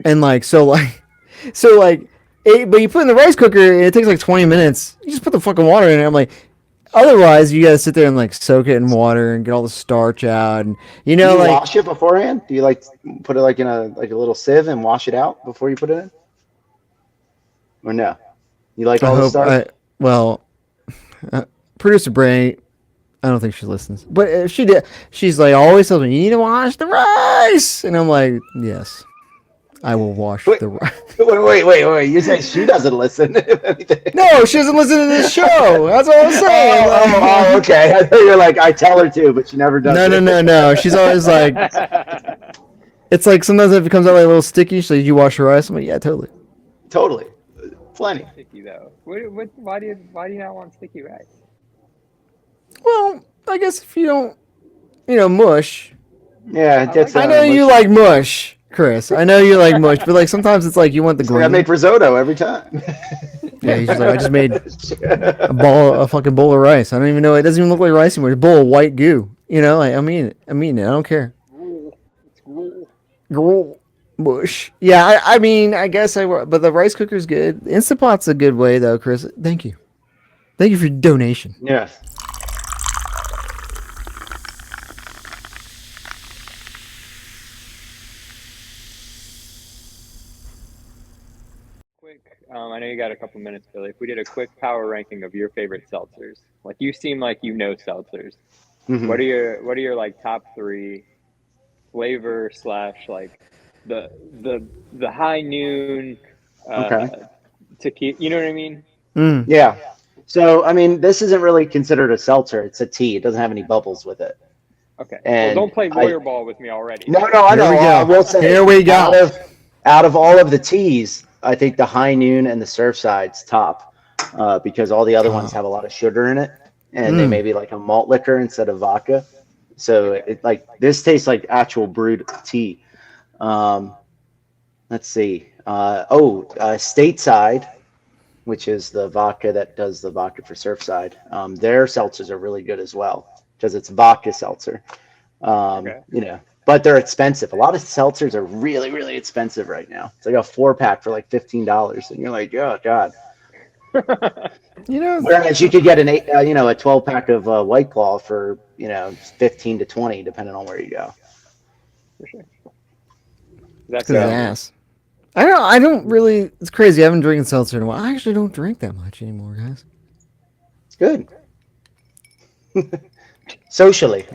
and like so like, but you put it in the rice cooker, and it takes like 20 minutes. You just put the fucking water in it. I'm like, otherwise you gotta sit there and like soak it in water and get all the starch out, and you Do know you like wash it beforehand? Do you like put it like in a little sieve and wash it out before you put it in? Or no? You like I all the hope starch? well, producer Bray. I don't think she listens, but if she did, she's like always tells me you need to wash the rice, and I'm like, yes, I will wash Wait, the rice. wait. You say she doesn't listen. No, she doesn't listen to this show. That's all I'm saying. Oh, okay. I thought you were like, I tell her to, but she never does it. No. She's always like, it's like sometimes if it comes out like a little sticky, she's like, "You wash your rice?" I'm like, "Yeah, totally." Totally. Plenty. Sticky though. Why do you not want sticky rice? Well, I guess if you don't, mush. Yeah, it gets I know you like mush, Chris. I know you like mush, but like sometimes it's like you want the I make green. risotto every time. Yeah, he's just like, I just made a fucking bowl of rice. I don't even know. It doesn't even look like rice anymore. It's a bowl of white goo. You know, like I'm eating it. I'm eating it. I don't care. It's gruel. Gruel. Mush. Yeah, I mean, I guess but the rice cooker's good. Instant Pot's a good way though, Chris. Thank you. Thank you for your donation. Yes. Quick, I know you got a couple minutes, Billy. If we did a quick power ranking of your favorite seltzers, like you seem like you know seltzers. Hmm. What are your like top three flavor slash like the the high noon Okay. tequila? You know what I mean? Mm. Yeah. So, I mean, this isn't really considered a seltzer. It's a tea. It doesn't have any bubbles with it. Okay. Well, And don't play I, lawyer ball with me already. no, no, I Here know. we I go. will say, Here we go. out of all of the teas, I think the High Noon and the Surfside's top, because all the other ones Top. have a lot of sugar in it, and they Mm. may be like a malt liquor instead of vodka. So Okay. it like this tastes like actual brewed tea. Um, let's see. Stateside, which is the vodka that does the vodka for Surfside. Their seltzers are really good as well because it's vodka seltzer. Okay. But they're expensive. A lot of seltzers are really, really expensive right now. It's like a 4 pack for like $15, and you're like, oh god. You know, Whereas you could get a 12 pack of White Claw for 15 to 20, depending on where you go. For sure. it's Zach, because you of So got ass. I don't really. It's crazy. I haven't drinking seltzer in a while. I actually don't drink that much anymore, guys. it's good. Socially,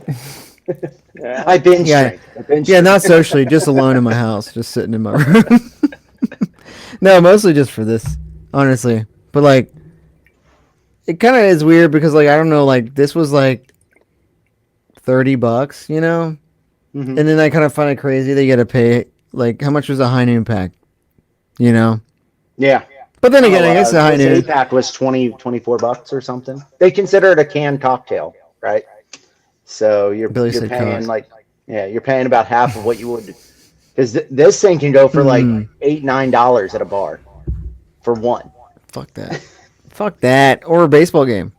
yeah. I binge Yeah, drink. I binge yeah, drink. not socially, just alone in my house, just sitting in my room. No, mostly just for this, honestly. But like, it kind of is weird because like I don't know, like this was like $30, Hmm. and then I kind of find it crazy that you got to pay like how much was a high noon pack, you know? Yeah. But then again, Oh, I guess the high this noon. 8 pack was 24 bucks or something. They consider it a canned cocktail, right? So Billy you're said cock. paying you're paying about half of what you would, because this thing can go for like Mm, $8-9 at a bar for one. fuck that. Fuck that. Or a baseball game.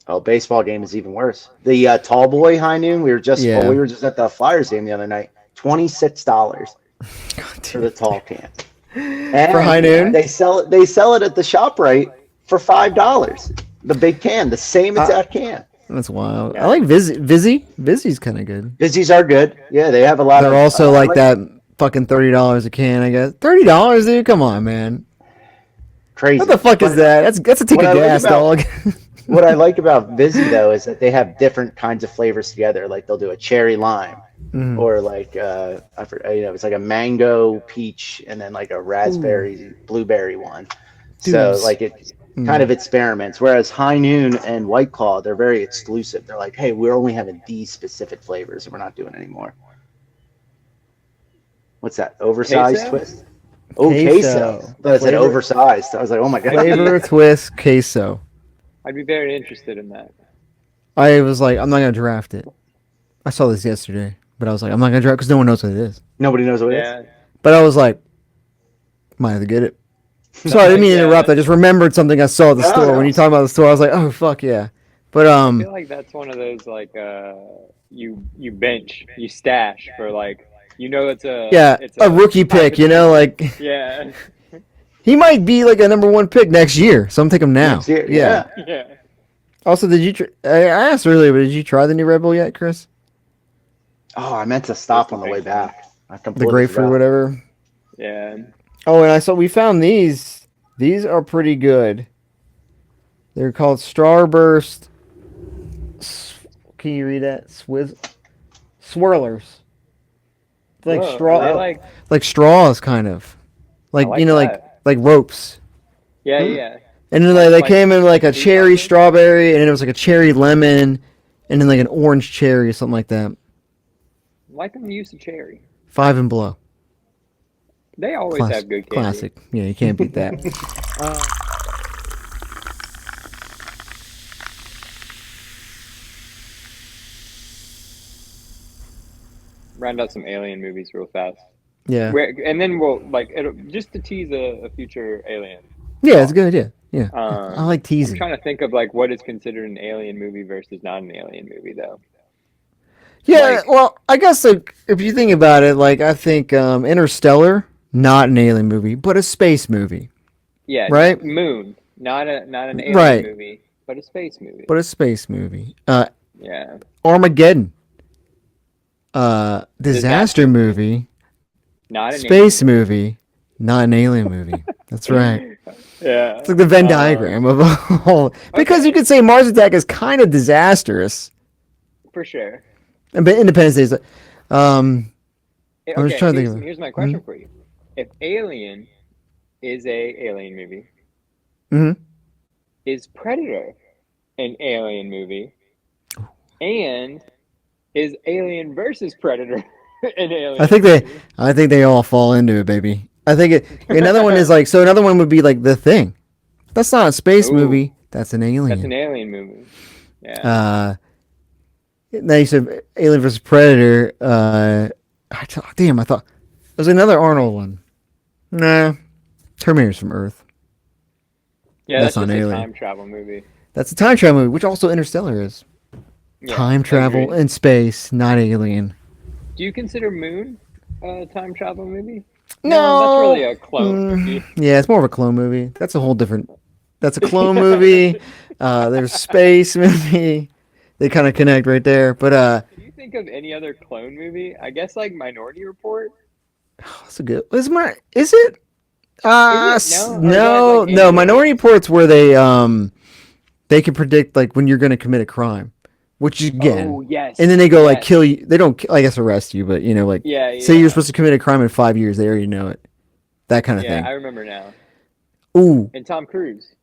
Oh, baseball game is even worse. The tall boy high noon, Yeah. we were just at the Flyers game the other night. $26 God, for the dude. tall can, For high and noon. they sell it at the shop right for $5. The big can, the same Uh, exact can. that's wild. I Yeah. like Vizzy. Vizzy's kind of good. Fizzies are good. Yeah, they have a lot They're of. also I like like that fucking $30 a can. I guess $30, dude. Come on, man. What the crazy. fuck is But that? That's a tank what of I like gas, about dog. what I like about Vizzy though is that they have different kinds of flavors together. Like they'll do a cherry lime, Mm. or like it's like a mango peach, and then like a Ooh, raspberry blueberry one. So dudes. like it kind Mm. of experiments. Whereas High Noon and White Claw, they're very exclusive. They're like, hey, we're only having these specific flavors, and we're not doing anymore. What's that? Oversized Queso? twist? Oh, queso. Queso. I thought I said Flavor oversized. I was like, oh my god. flavor twist queso. I'd be very interested in that. I was like, I'm not gonna draft it. I saw this yesterday, but I was like, I'm not gonna draft because no one knows what it is. Nobody knows what it is. Yeah. But I was like, might have to get it. Sorry, I didn't mean to Yeah. interrupt. I just remembered something I saw at the No, store. When no. you talk about the store, I was like, oh fuck yeah. But I feel like that's one of those like you bench, you stash for like yeah, it's a a rookie high pick. You know, potential. like Yeah. he might be like a number one pick next year. So I'm taking him now. Next year, Yeah. yeah. Yeah. Also, did you? I asked earlier, but did you try the new Red Bull yet, Chris? Oh, I meant to Just stop a on the way big fan. back. I The completely grapefruit, forgot. whatever. Yeah. Oh, and we found these. These are pretty good. They're called Starburst. Can you read that? Swirlers. It's like Whoa, are they straw, Oh. like straws, kind of. I Like like like that. ropes. Yeah, Hmm. yeah. And then Like they like came in like a do cherry something? strawberry, and then it was like a cherry lemon, and then like an orange cherry or something like that. Like them use of cherry. 5 and below. They always have good candy. Classic. Yeah, you can't beat that. Round out some alien movies real fast. Yeah. And then we'll like it'll just to tease a future alien. Yeah, it's good. Yeah. Yeah. I like I'm teasing. trying to think of like what is considered an alien movie versus not an alien movie though. Yeah, Like well, I guess like if you think about it, like I think Interstellar, not an alien movie, but a space movie, yeah, right? Moon, not an alien Right, movie, but a space movie. but a space movie. Yeah, Armageddon, disaster movie, not an space alien movie, not an alien movie. That's right. movie. Yeah. It's like the Venn diagram of all. Because Okay. you could say Mars Attack is kind of disastrous. for sure. But Independence Day is. Um, I'm just Okay, trying to think of it. here's my question for you. If Alien is a alien movie, Mm-hmm. is Predator an alien movie? And is Alien versus Predator an I alien think they, movie? I think they all fall into it, baby. I think another one is like, so another one would be like The Thing. That's not a space Ooh, movie. That's an that's an alien. alien movie. Yeah. Uh, now you said Alien versus Predator. Damn, I thought there's another Arnold one. Nah, Terminator's from Earth. Yeah, That's that's not just a Alien. time travel movie. That's a time travel movie, which also Interstellar is. Yeah, Time travel agreed. in space, not Alien. Do you consider Moon a time travel movie? No, that's really No. a clone movie. Yeah, it's more of a clone movie. That's a whole different. That's a clone movie. There's space movie. They kind of connect right there. But Can you think of any other clone movie? I guess like Minority Report. that's a good. Is it? Is it? No, or is that like No, no. Minority androids? Report's where they can predict like when you're going to commit a crime, which again, Oh, and then yes, they go like kill yes. you. They don't, I guess, arrest you, but like Yeah, say you're yeah, supposed to commit a crime in 5 years, they already know it. That kind of yeah. thing. I remember now. Ooh, And Tom Cruise.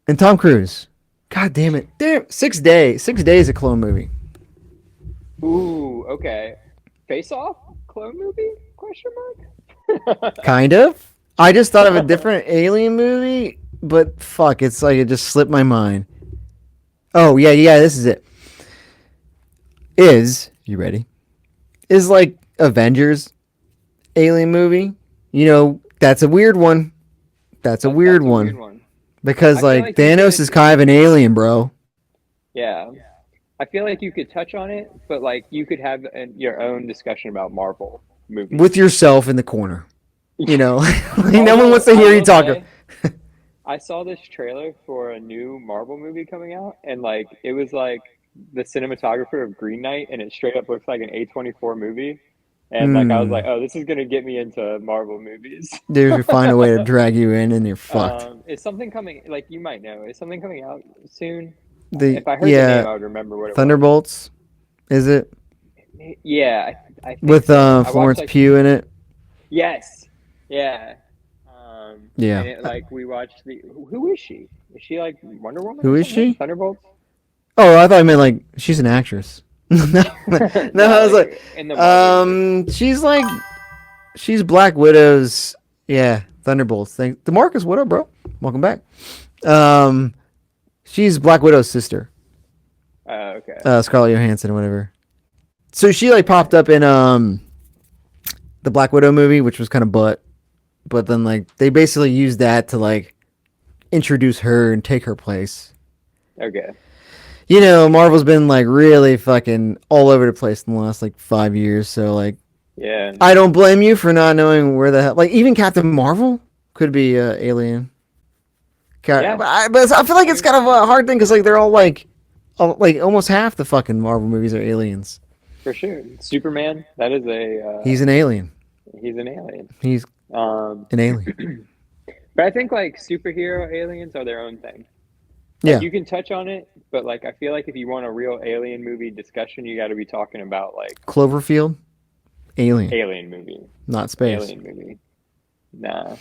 and Tom Cruise. God damn it! Damn, 6 Days. 6 Days a clone movie. Ooh, okay. Face Off clone movie? Question mark. Kind of. I just thought of a different alien movie, but fuck, it's like it just slipped my mind. Oh yeah, yeah, this is it. Is you ready? Is like Avengers alien movie. That's a weird one. That's a weird That's a weird one one. because I feel like like you Thanos is could. kind of an alien, bro. Yeah. I feel like you could touch on it, but like you could have your own discussion about Marvel movies. With yourself in the corner. Like, no one wants Although to I hear you will talk. say, I saw this trailer for a new Marvel movie coming out, and like it was like the cinematographer of Green Knight, and it straight up looks like an A24 movie. And like I was like, Hmm. oh, this is gonna get me into Marvel movies. There's find a way to drag you in, and you're fucked. Is something coming? Like you might know, is something coming out soon? The If I heard the name, Yeah, I would remember what it was. Thunderbolts. Is it Yeah, I think with so. I watched Florence like Pugh in it? yes, yeah. Yeah. And it like we watched the who is she? Is she like Wonder Woman Who or is something? she? Thunderbolts? Oh, I thought I meant like she's an actress. No, no, No, I was like like, in the Marvel universe. she's Black Widow's. Yeah, Thunderbolts. Thank Demarcus. What up, bro? Welcome back. Um, she's Black Widow's sister, Okay. Scarlett Johansson or whatever. So she like popped up in the Black Widow movie, which was kind of but then like they basically used that to like introduce her and take her place. Okay. Marvel's been like really fucking all over the place in the last like 5 years. So like, Yeah. I don't blame you for not knowing where the hell. Like even Captain Marvel could be Alien. Yeah. But I feel like I it's mean, kind of a hard thing because like they're all like almost half the fucking Marvel movies are aliens. for sure. Superman, that is a He's an alien. he's an alien. He's Um, an alien. but I think like superhero aliens are their own thing. Like Yeah. you can touch on it, but like I feel like if you want a real alien movie discussion, you got to be talking about like Cloverfield, alien, alien movie, not space. alien movie. Nah.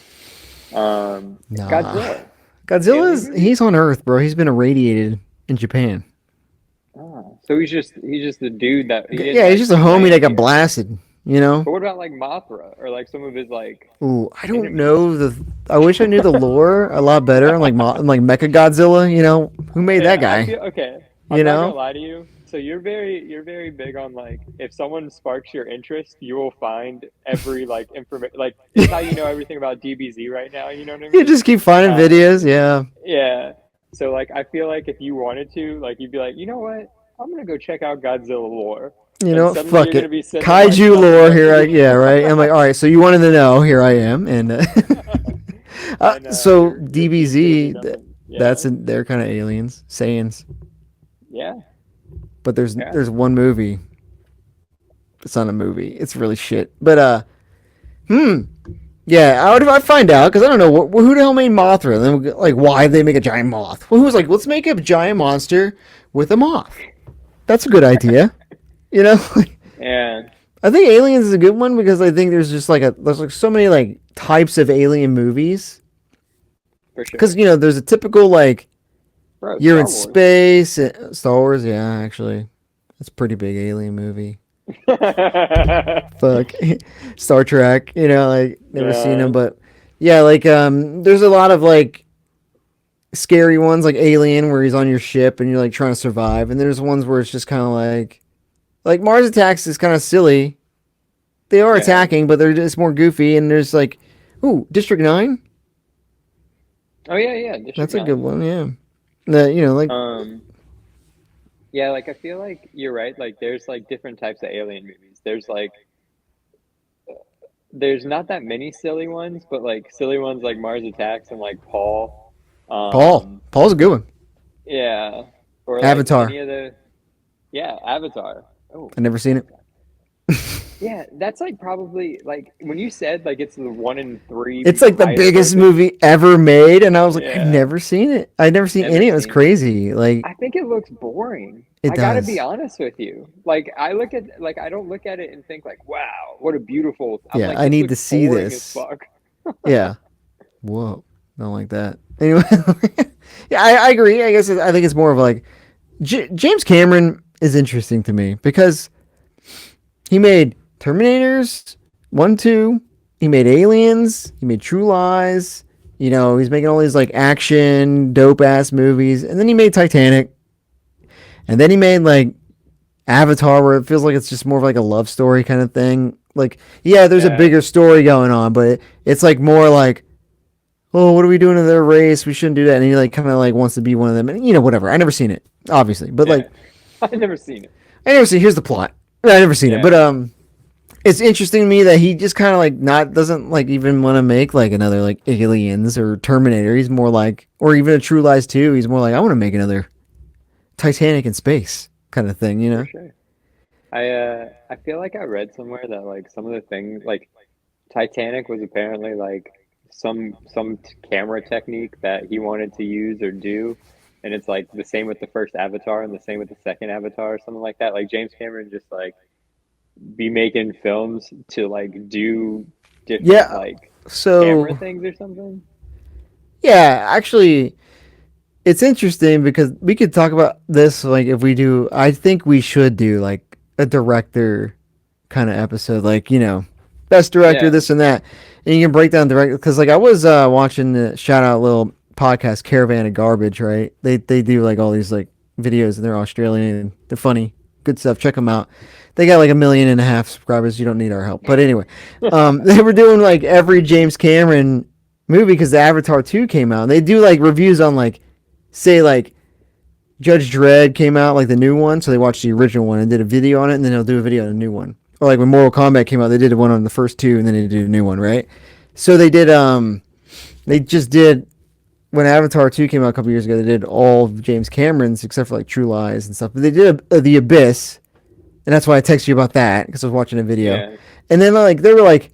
Nah. Godzilla, alien Godzilla's movie. he's on Earth, bro. He's been irradiated in Japan. So he's just the dude that he didn't Yeah, he's like just a homie unite that got the Earth. blasted. But what about like Mothra or like some of his like Ooh, I don't enemies? know I wish I knew the lore a lot better. Like Mecha Godzilla. Who made that Yeah, I guy? feel okay. You I'm not gonna know? lie to you. So you're very big on like if someone sparks your interest, you will find every like information. Like it's how you know everything about DBZ right now. You know what I You mean? just keep finding Uh, videos. Yeah. yeah. So like I feel like if you wanted to, like you'd be like, you know what? I'm gonna go check out Godzilla lore, and suddenly Fuck you're gonna it. be sending like Kaiju nothing lore but here. Yeah, videos. right. I'm like, all right. So you wanted to know? Here I am. And And so you're just giving me DBZ, nothing. Yeah. they're kind of aliens, Saiyans. Yeah. But Yeah. there's one movie. It's not a movie. It's really shit. But yeah. I find out because I don't know who the hell made Mothra. And then like why did they make a giant moth? Well, who was like, let's make a giant monster with a moth. that's a good idea. You know, Yeah, I think Aliens is a good one because I think there's just like there's like so many like types of alien movies. for Because sure. there's a typical like Bro, you're in Star Wars. space. Star Wars, yeah, actually, that's a pretty big alien movie. Fuck, Star Trek. Like never seen them, Yeah, but yeah, like there's a lot of like scary ones like Alien where he's on your ship and you're like trying to survive, and there's ones where it's just kind of like Mars Attacks is kind of silly. They are yeah. attacking, but they're just more goofy. And there's like, ooh, District 9. Oh yeah, yeah. District That's a good 9. one. Yeah. Like Um, yeah. Like I feel like you're right. Like there's like different types of alien movies. There's not that many silly ones, but like silly ones like Mars Attacks and like Paul. Paul. Um, Paul's a good one. yeah. Or like Avatar. any of the yeah Avatar. Oh, I never seen it. yeah. That's like probably like when you said like it's the one in three It's like the highest biggest grossing. movie ever made, and I was like, I've Yeah. never seen it. I've never seen Never any. It was seen it. crazy. Like I think it looks boring. it I gotta be does. honest with you. Like I don't look at it and think like, wow, what a beautiful. I'm Yeah, like, I this need to looks see boring as this. fuck. Yeah. Whoa. Don't like that. Anyway, yeah, I agree. I think it's more of like James Cameron is interesting to me because he made Terminators 1, 2. He made Aliens. He made True Lies. He's making all these like action, dope ass movies. And then he made Titanic. And then he made like Avatar, where it feels like it's just more of like a love story kind of thing. Like, yeah, there's a Yeah, bigger story going on, but it's like more like, oh, what are we doing in their race? We shouldn't do that. And he like kind of like wants to be one of them. And whatever. I never seen it, obviously. But yeah. like, I've never seen it. I never seen. Here's the plot. I never seen it, but Yeah, it's interesting to me that he just kind of like not doesn't like even want to make like another like Aliens or Terminator. He's more like, or even a True Lies 2. He's more like, I want to make another Titanic in space kind of thing. for sure. I feel like I read somewhere that like some of the things like Titanic was apparently like camera technique that he wanted to use or do, and it's like the same with the first Avatar and the same with the second Avatar or something like that. Like James Cameron just like be making films to like do different Yeah. like camera So things or something. yeah, actually, it's interesting because we could talk about this like if we do. I think we should do like a director kind of episode, like best director, Yeah, this and that, and you can break down director because like I was watching the shout out little podcast Caravan of Garbage, right? They do like all these like videos and they're Australian and they're funny, good stuff. Check them out. They got like 1.5 million subscribers. You don't need our help, but anyway, they were doing like every James Cameron movie because the Avatar 2 came out. And they do like reviews on like say like Judge Dredd came out, like the new one, so they watched the original one and did a video on it, and then they'll do a video on a new one. Or like when Mortal Kombat came out, they did one on the first two, and then they did a new one, right? So they just did when Avatar 2 came out a couple years ago. They did all of James Cameron's except for like True Lies and stuff. But they did The Abyss, and that's why I texted you about that because I was watching a video. yeah, And then like they were like,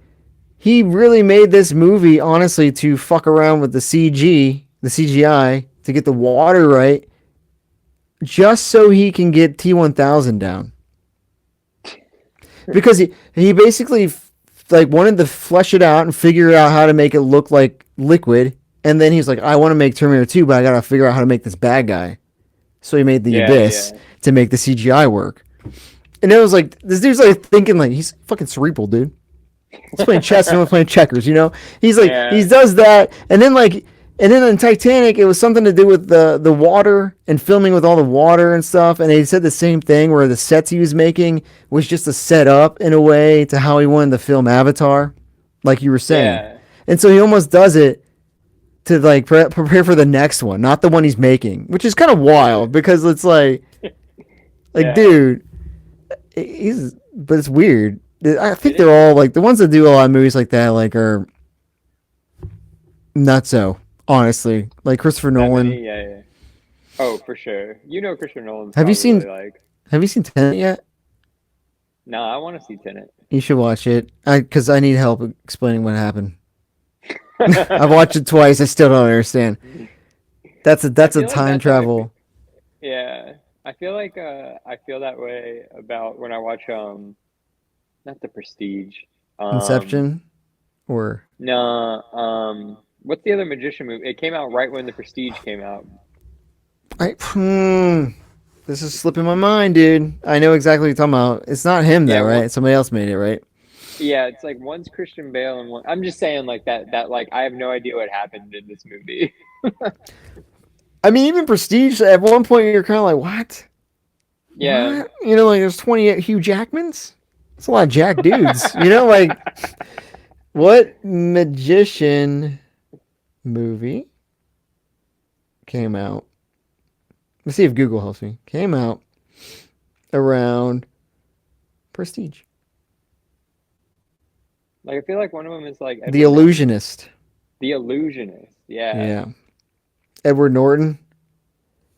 he really made this movie honestly to fuck around with the CGI to get the water right just so he can get T1000 down. Because he basically like wanted to flesh it out and figure out how to make it look like liquid. And then he's like, I want to make Terminator 2, but I got to figure out how to make this bad guy. So he made The yeah, Abyss yeah. to make the CGI work. And it was like, this dude's like thinking like, he's fucking cerebral, dude. He's playing chess and no one's playing checkers, you know? He's like, he Yeah, does that. And then in Titanic, it was something to do with the water and filming with all the water and stuff. And they said the same thing where the sets he was making was just a set up in a way to how he wanted to film Avatar, like you were saying. yeah. And so he almost does it to like prepare for the next one, not the one he's making, which is kind of wild because it's like Yeah, dude, but it's weird. I think it they're is. all like the ones that do a lot of movies like that, like are not so honestly, like Christopher That Nolan. many, yeah, yeah. Oh, for sure. You know, Christopher Nolan's Have you probably seen like, Have you seen Tenet yet? no, I want to see Tenet. You should watch it. Because I need help explaining what happened. I've watched it twice. I still don't understand. That's I a feel like time that's like travel. yeah. I feel like I feel that way about when I watch not The Prestige. Um Inception or no, what's the other magician movie? It came out right when The Prestige came out. I. This is slipping my mind, dude. I know exactly what you're talking about. It's not him Yeah, though, one, right? Somebody else made it, right? yeah, it's like one's Christian Bale and one. I'm just saying like that like I have no idea what happened in this movie. I mean, even Prestige. At one point, you're kind of like, what? Yeah, What? You know, like there's 28 Hugh Jackmans. That's a lot of Jack dudes. You know, like what magician movie came out? Let's see if Google helps me. Came out around Prestige. like I feel like one of them is like The Edward Norton, Illusionist. The Illusionist. Yeah, Yeah. Edward Norton.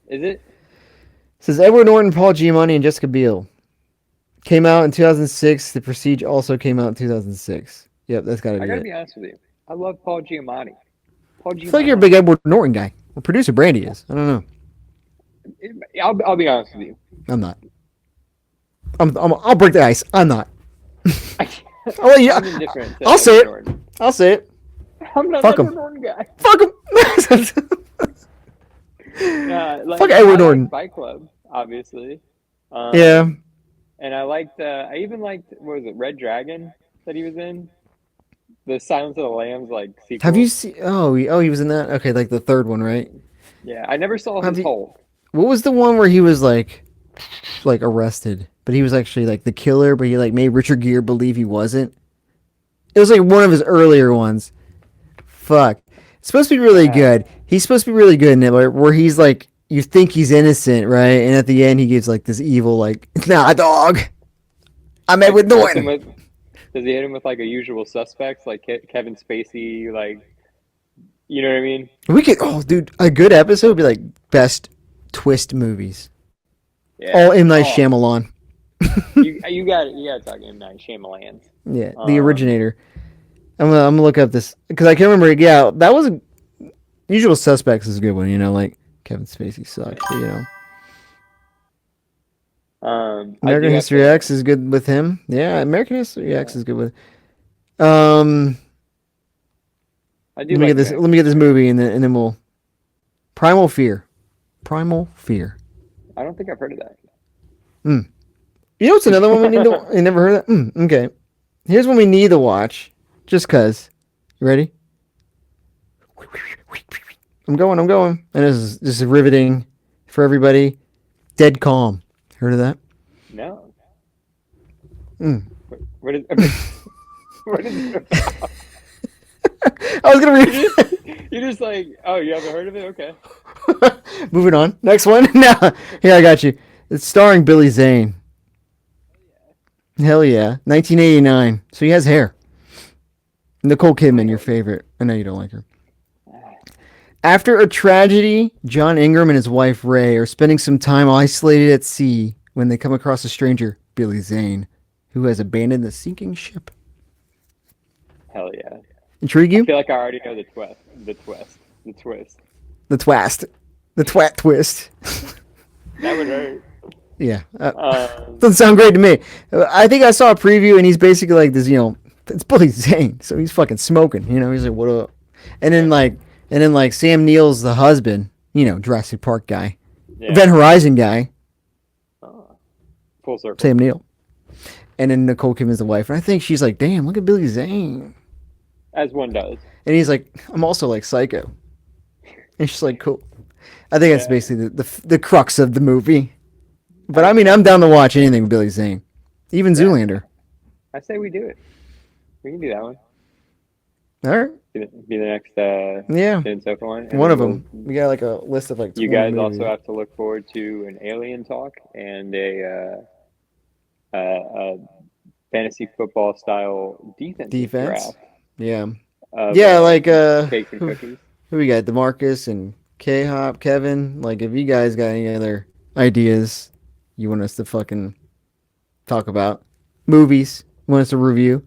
is it? It says Edward Norton, Paul Giamatti, and Jessica Biel. Came out in 2006. The Prestige also came out in 2006. Yep, that's got to I be gotta it. be honest with you. I love Paul Giamatti. Paul I feel like you're a big Giamatti. Edward Norton guy. Well, producer Brandy is. I don't know. I'll be honest with you. I'm not. I'll break the ice. I'm not. I, I'll let you. I'm indifferent to I'll say Edward it. Norton. I'll say it. I'm not Fuck an Edward him. Norton guy. Fuck him. Nah, like Fuck I Edward like Norton. Fight Club, obviously. Yeah. And I liked. I even liked. What was it? Red Dragon that he was in. The Silence of the Lambs like Have you sequel. seen? He was in that. Okay, like the third one, right? Yeah, I never saw Have his you? Hulk. What was the one where he was like arrested, but he was actually like the killer, but he like made Richard Gere believe he wasn't. It was like one of his earlier ones. Fuck. It's supposed to be really good. He's supposed to be really good in it, where he's like, you think he's innocent, right? And at the end, he gives like this evil, like, nah, dog. I'm Like Edward hits him Norton. with. Does he hit him with like a Usual Suspects, like Kevin Spacey, like you know what I mean? We could, dude, a good episode would be like best twist movies. Yeah. All M. Night Oh, Shyamalan. you got to talk M Night Shyamalan. Yeah, the Um, originator. I'm gonna look up this because I can't remember. Yeah, that was Usual Suspects is a good one. You know, like Kevin Spacey sucks, but you know, I American do have History to. X is good with him. Yeah, American History X is good with. Um, I let do me get like this. American Let me get this History X. movie, and then we'll Primal Fear. Primal Fear. I don't think I've heard of that. Mm. You know what's another one we need to? You never heard of that? Okay. Here's one we need to watch, just cause. You ready? I'm going. And this is riveting for everybody. Dead Calm. Heard of that? No. Mm. What is what is it about? I was gonna read. You're just like, oh, you haven't heard of it? Okay. Moving on. Next one. No, here I got you. It's starring Billy Zane. Hell yeah. 1989. So he has hair. Nicole Kidman, your favorite. I know you don't like her. After a tragedy, John Ingram and his wife Ray are spending some time isolated at sea when they come across a stranger, Billy Zane, who has abandoned the sinking ship. Hell yeah. Intrigue I you? feel like I already know the twist. The twist. The twist. The twast. The twat twist. That would hurt. Yeah. Um, Doesn't sound great to me. I think I saw a preview and he's basically like this, it's Billy Zane, so he's fucking smoking. He's like, what up? And then yeah. like Sam Neill's the husband, Jurassic Park guy, Yeah. Event Horizon guy, Oh, full circle. Sam Neill. And then Nicole Kidman's the wife. And I think she's like, damn, look at Billy Zane. As one does. And he's like, I'm also like Psycho. And she's like, cool. I think that's Yeah. basically the crux of the movie. But I mean, I'm down to watch anything with Billy Zane. Even Zoolander. I say we do it. We can do that one. All right. Be the next Yeah. Chin Sofa one. And One then of them. We got like a list of like 20 You guys movies. also have to look forward to an Alien talk and a fantasy football style defense draft. Yeah. Of, Yeah, like cakes and cookies. who we got? DeMarcus and K Hop, Kevin. Like if you guys got any other ideas you want us to fucking talk about, movies you want us to review.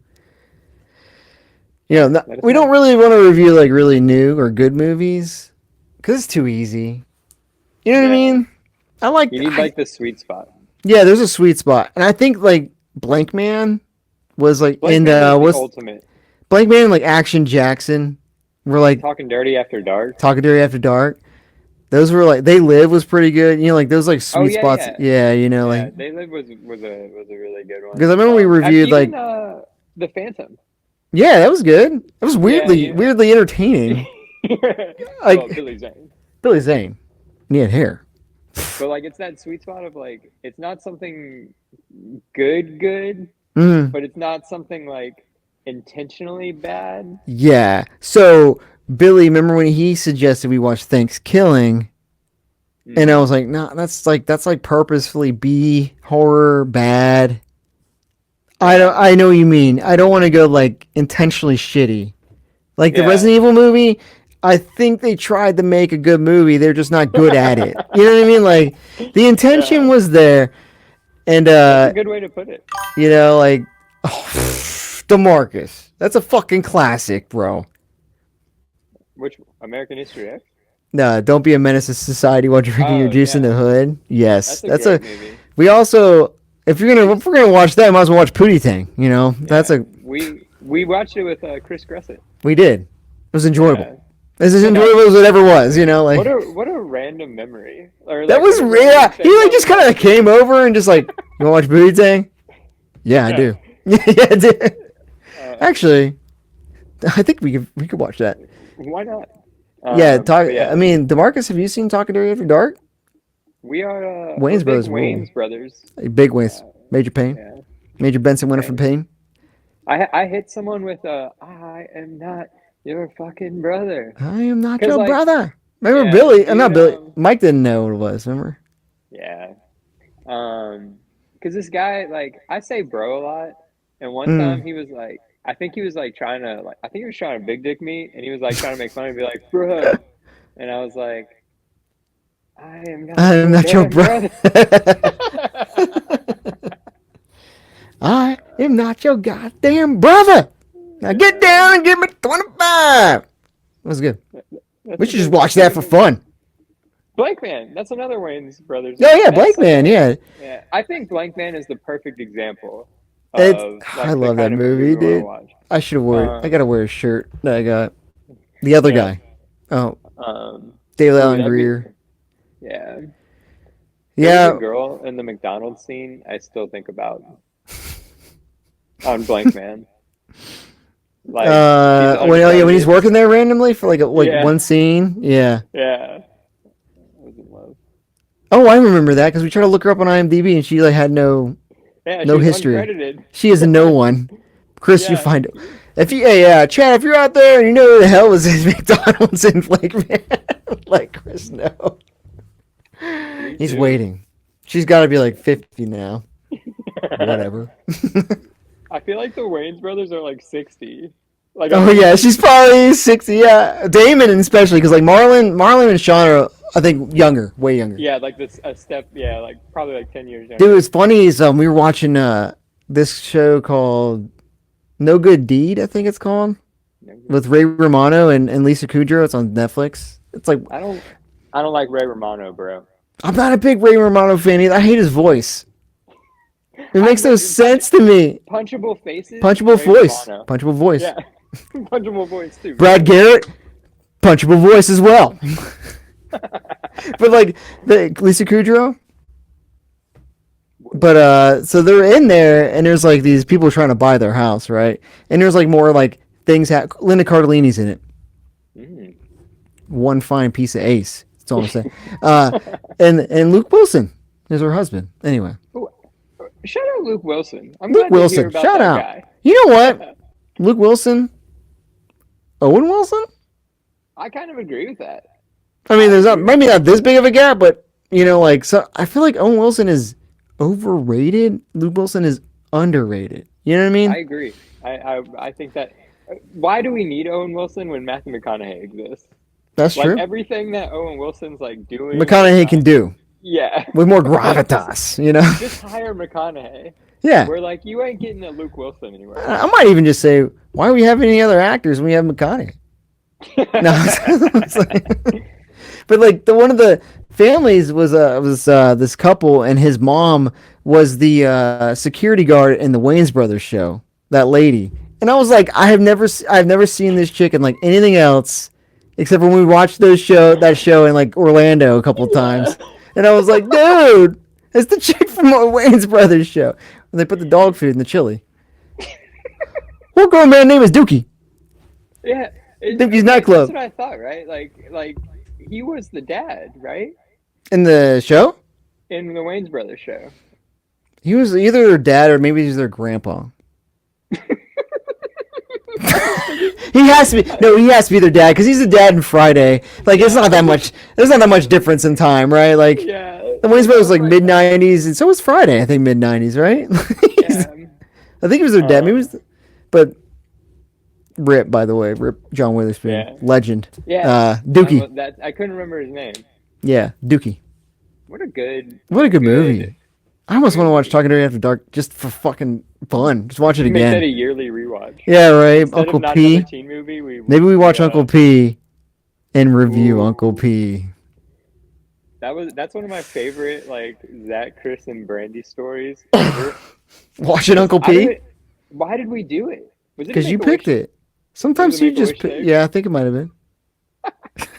Let us We know. don't really want to review like really new or good movies because it's too easy. You know what I Yeah. mean? I like. You need like the sweet spot. Yeah, there's a sweet spot, and I think like Blank Man was like Blank in Man was the was ultimate. Blank Man and like Action Jackson were like Talking Dirty After Dark. Talking Dirty After Dark. Those were like They Live was pretty good. You know, like those like Oh sweet yeah, spots. yeah, Yeah, you know, yeah. like They Live was a really good one. because I remember we reviewed Even like the Phantom. yeah, that was good. It was Yeah, weirdly entertaining. Well, Like Billy Zane. Billy Zane, he had hair. But like it's that sweet spot of like it's not something good, Mm, but it's not something like intentionally bad. yeah. So Billy, remember when he suggested we watch Thanksgiving, and I Mm. was like, no, that's like purposefully B horror bad. I know what you mean. I don't want to go like intentionally shitty. Like the Yeah. Resident Evil movie, I think they tried to make a good movie. They're just not good at it. You know what I mean? Like the intention Yeah. was there, and That's a good way to put it. you know, like oh, DeMarcus. That's a fucking classic, bro. Which American History X? No, don't be a menace to society while drinking your Oh juice in the yeah, hood. Yes, that's a great movie. We also, if we're gonna watch that, might as well watch Pootie Tang. You know, that's Yeah, a we watched it with Chris Gressett. we did. It was enjoyable. Yeah. It's as enjoyable as it ever was. You know, like What a random memory. Or that like was what a rare. random He thing like that just was kind of like, came over and just like, you want to watch Pootie Tang? Yeah, I yeah. do. Yeah, I do. Uh, Actually, I think we could watch that. why not? Yeah, talk. But yeah, I mean, Demarcus, have you seen Talking Dirty After Dark? we're Wayne's big Brothers rule. Wayne's brothers. Big wins. Major Pain. Yeah. Major Benson Winifred Pain. I hit someone with I am not your fucking brother. I am not 'Cause your like brother. Remember yeah, Billy? Not dude, Billy. Mike didn't know what it was. Remember? yeah. Because this guy, like, I say bro a lot, and one Mm. time he was like, I think he was like trying to, like, I think he was trying to big dick me, and he was like trying to make fun of me, be like, bro, and I was like, I am not I am your not your damn brother. brother. I am not your goddamn brother. Now get down and give me 25. That was good. That's We a should just good- watch that's a that for good- fun. Blank Man, that's another Wayne's brothers. Oh yeah, That's Blank such Man. a- Yeah, Yeah, I think Blank Man is the perfect example it's. of I like the love that kind of movie, we want to dude. watch. I should have wore. I Um, gotta wear a shirt that I got. The other Yeah. guy. Oh, David ooh, Allen that'd be- Greer. Yeah. There was Yeah. a girl in the McDonald's scene I still think about on Blank Man. Like, When he's working there randomly for like Yeah. one scene. Yeah. Yeah. I was in love. Oh, I remember that because we tried to look her up on IMDb and she like had no. Yeah, No she was history. uncredited. She is a no one. Chris, you Yeah. find it. If you, hey, Chad, if you're out there and you know who the hell was his McDonald's in Blake, man, let Chris know. He's too. waiting. She's got to be like 50 now. Whatever. I feel like the Wayans brothers are like 60. Like, Oh yeah, she's probably 60. Yeah, Damon especially because like Marlon and Sean are I think younger, way younger. Yeah, like this a step. Yeah, like probably like 10 years younger. Dude, what's funny is we were watching this show called No Good Deed, I think it's called, with Ray Romano and Lisa Kudrow. It's on Netflix. It's like I don't like Ray Romano, bro. I'm not a big Ray Romano fan either. I hate his voice. It makes no sense to me. Punchable faces. Punchable Ray voice. Romano. Punchable voice. Yeah, punchable voice too. Brad Garrett, punchable voice as well. But like the Lisa Kudrow. But so they're in there, and there's like these people trying to buy their house, right? And there's like more like things. Linda Cardellini's in it. Mm. One fine piece of ace. That's all I'm saying. And Luke Wilson is her husband. Anyway, Shout out Luke Wilson. I'm Luke glad to hear Wilson, about shout that out. guy. You know what? Luke Wilson, Owen Wilson. I kind of agree with that. I mean, there's not maybe not this big of a gap, but you know, like so. I feel like Owen Wilson is overrated. Luke Wilson is underrated. You know what I mean? I agree. I think that. Why do we need Owen Wilson when Matthew McConaughey exists? That's Like true. everything that Owen Wilson's like doing. McConaughey can do Yeah. with more gravitas. You know? Just hire McConaughey. Yeah. We're like, you ain't getting a Luke Wilson anywhere. I might even just say, why do we have any other actors when we have McConaughey? No, it's like, but like one of the Families was this couple, and his mom was the security guard in the Wayans Brothers show. That lady, and I was like, I've never seen this chick in like anything else, except when we watched that show in like Orlando a couple of Yeah. times, and I was like, dude, it's the chick from the Wayans Brothers show. And they put the dog food in the chili. What grown man name is Dookie? Yeah. Dookie's That's nightclub what I thought, right? Like he was the dad, right? in the show. In the Wayans Brothers show. He was either their dad or maybe he's their grandpa. He has to be. No, he has to be their dad because he's the dad in Friday. Like it's not that much. There's not that much difference in time, right? Like Yeah. the Wayans Brothers was like mid '90s, and so was Friday. I think mid '90s, right? Yeah. I think he was their dad. Maybe it was, but Rip, by the way, Rip John Witherspoon, Yeah. legend. Yeah. Dookie. I couldn't remember his name. Yeah, Dookie. What a good movie. I almost want to watch Talking Dirty After Dark just for fucking fun. Just watch it Make that a again. yearly rewatch. Yeah, right. Instead Uncle of not P. another teen movie, Maybe we watch Uncle P and review Ooh. Uncle P. That's one of my favorite like Zach, Kris, and Brandy stories ever. Watching Uncle P? Why did we do it? Was it Because you picked it. Sometimes Was it you Make-A-Wish just pick. Day? Yeah, I think it might have been.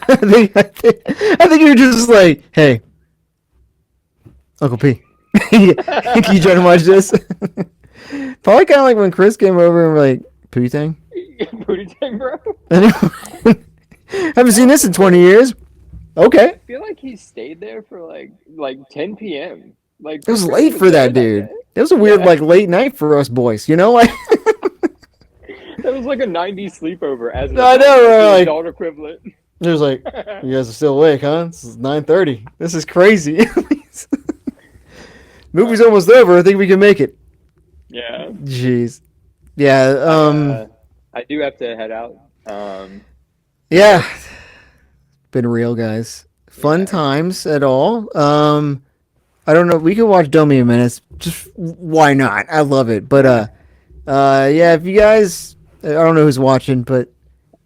I think you were just like, hey, Uncle P. Can you try to watch this? Probably kind of like when Chris came over and we're like, Pootie Tang? Booty Tang, bro? Haven't seen this in 20 years. Okay. I feel like he stayed there for like 10 p.m. Like It was Chris late for that there dude. day. It was a weird Yeah. like late night for us boys, you know? Like That was like a 90s sleepover as an I know, adult, right, the like- adult equivalent. it was like, you guys are still awake, huh? This is 9:30. This is crazy. Movie's almost over. I think we can make it. Yeah. Jeez. Yeah, I do have to head out. yeah. Been real, guys. Fun Yeah. times at all. I don't know. We could watch Dummy a Minute. Just why not? I love it. But yeah, if you guys, I don't know who's watching, but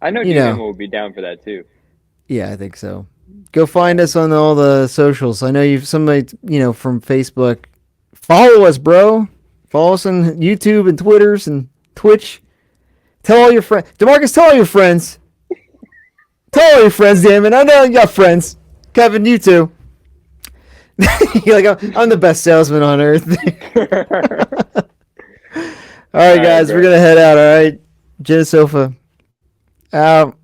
I know You Jim know. will be down for that too. yeah, I think so. Go find us on all the socials. I know you've somebody, from Facebook. Follow us, bro. Follow us on YouTube and Twitters and Twitch. Tell all your friends. DeMarcus, tell all your friends. Tell all your friends, damn it. I know you got friends. Kevin, you too. You're like, I'm the best salesman on earth. All right, guys, bro. we're going to head out, all right? Jenna Sofa. Out.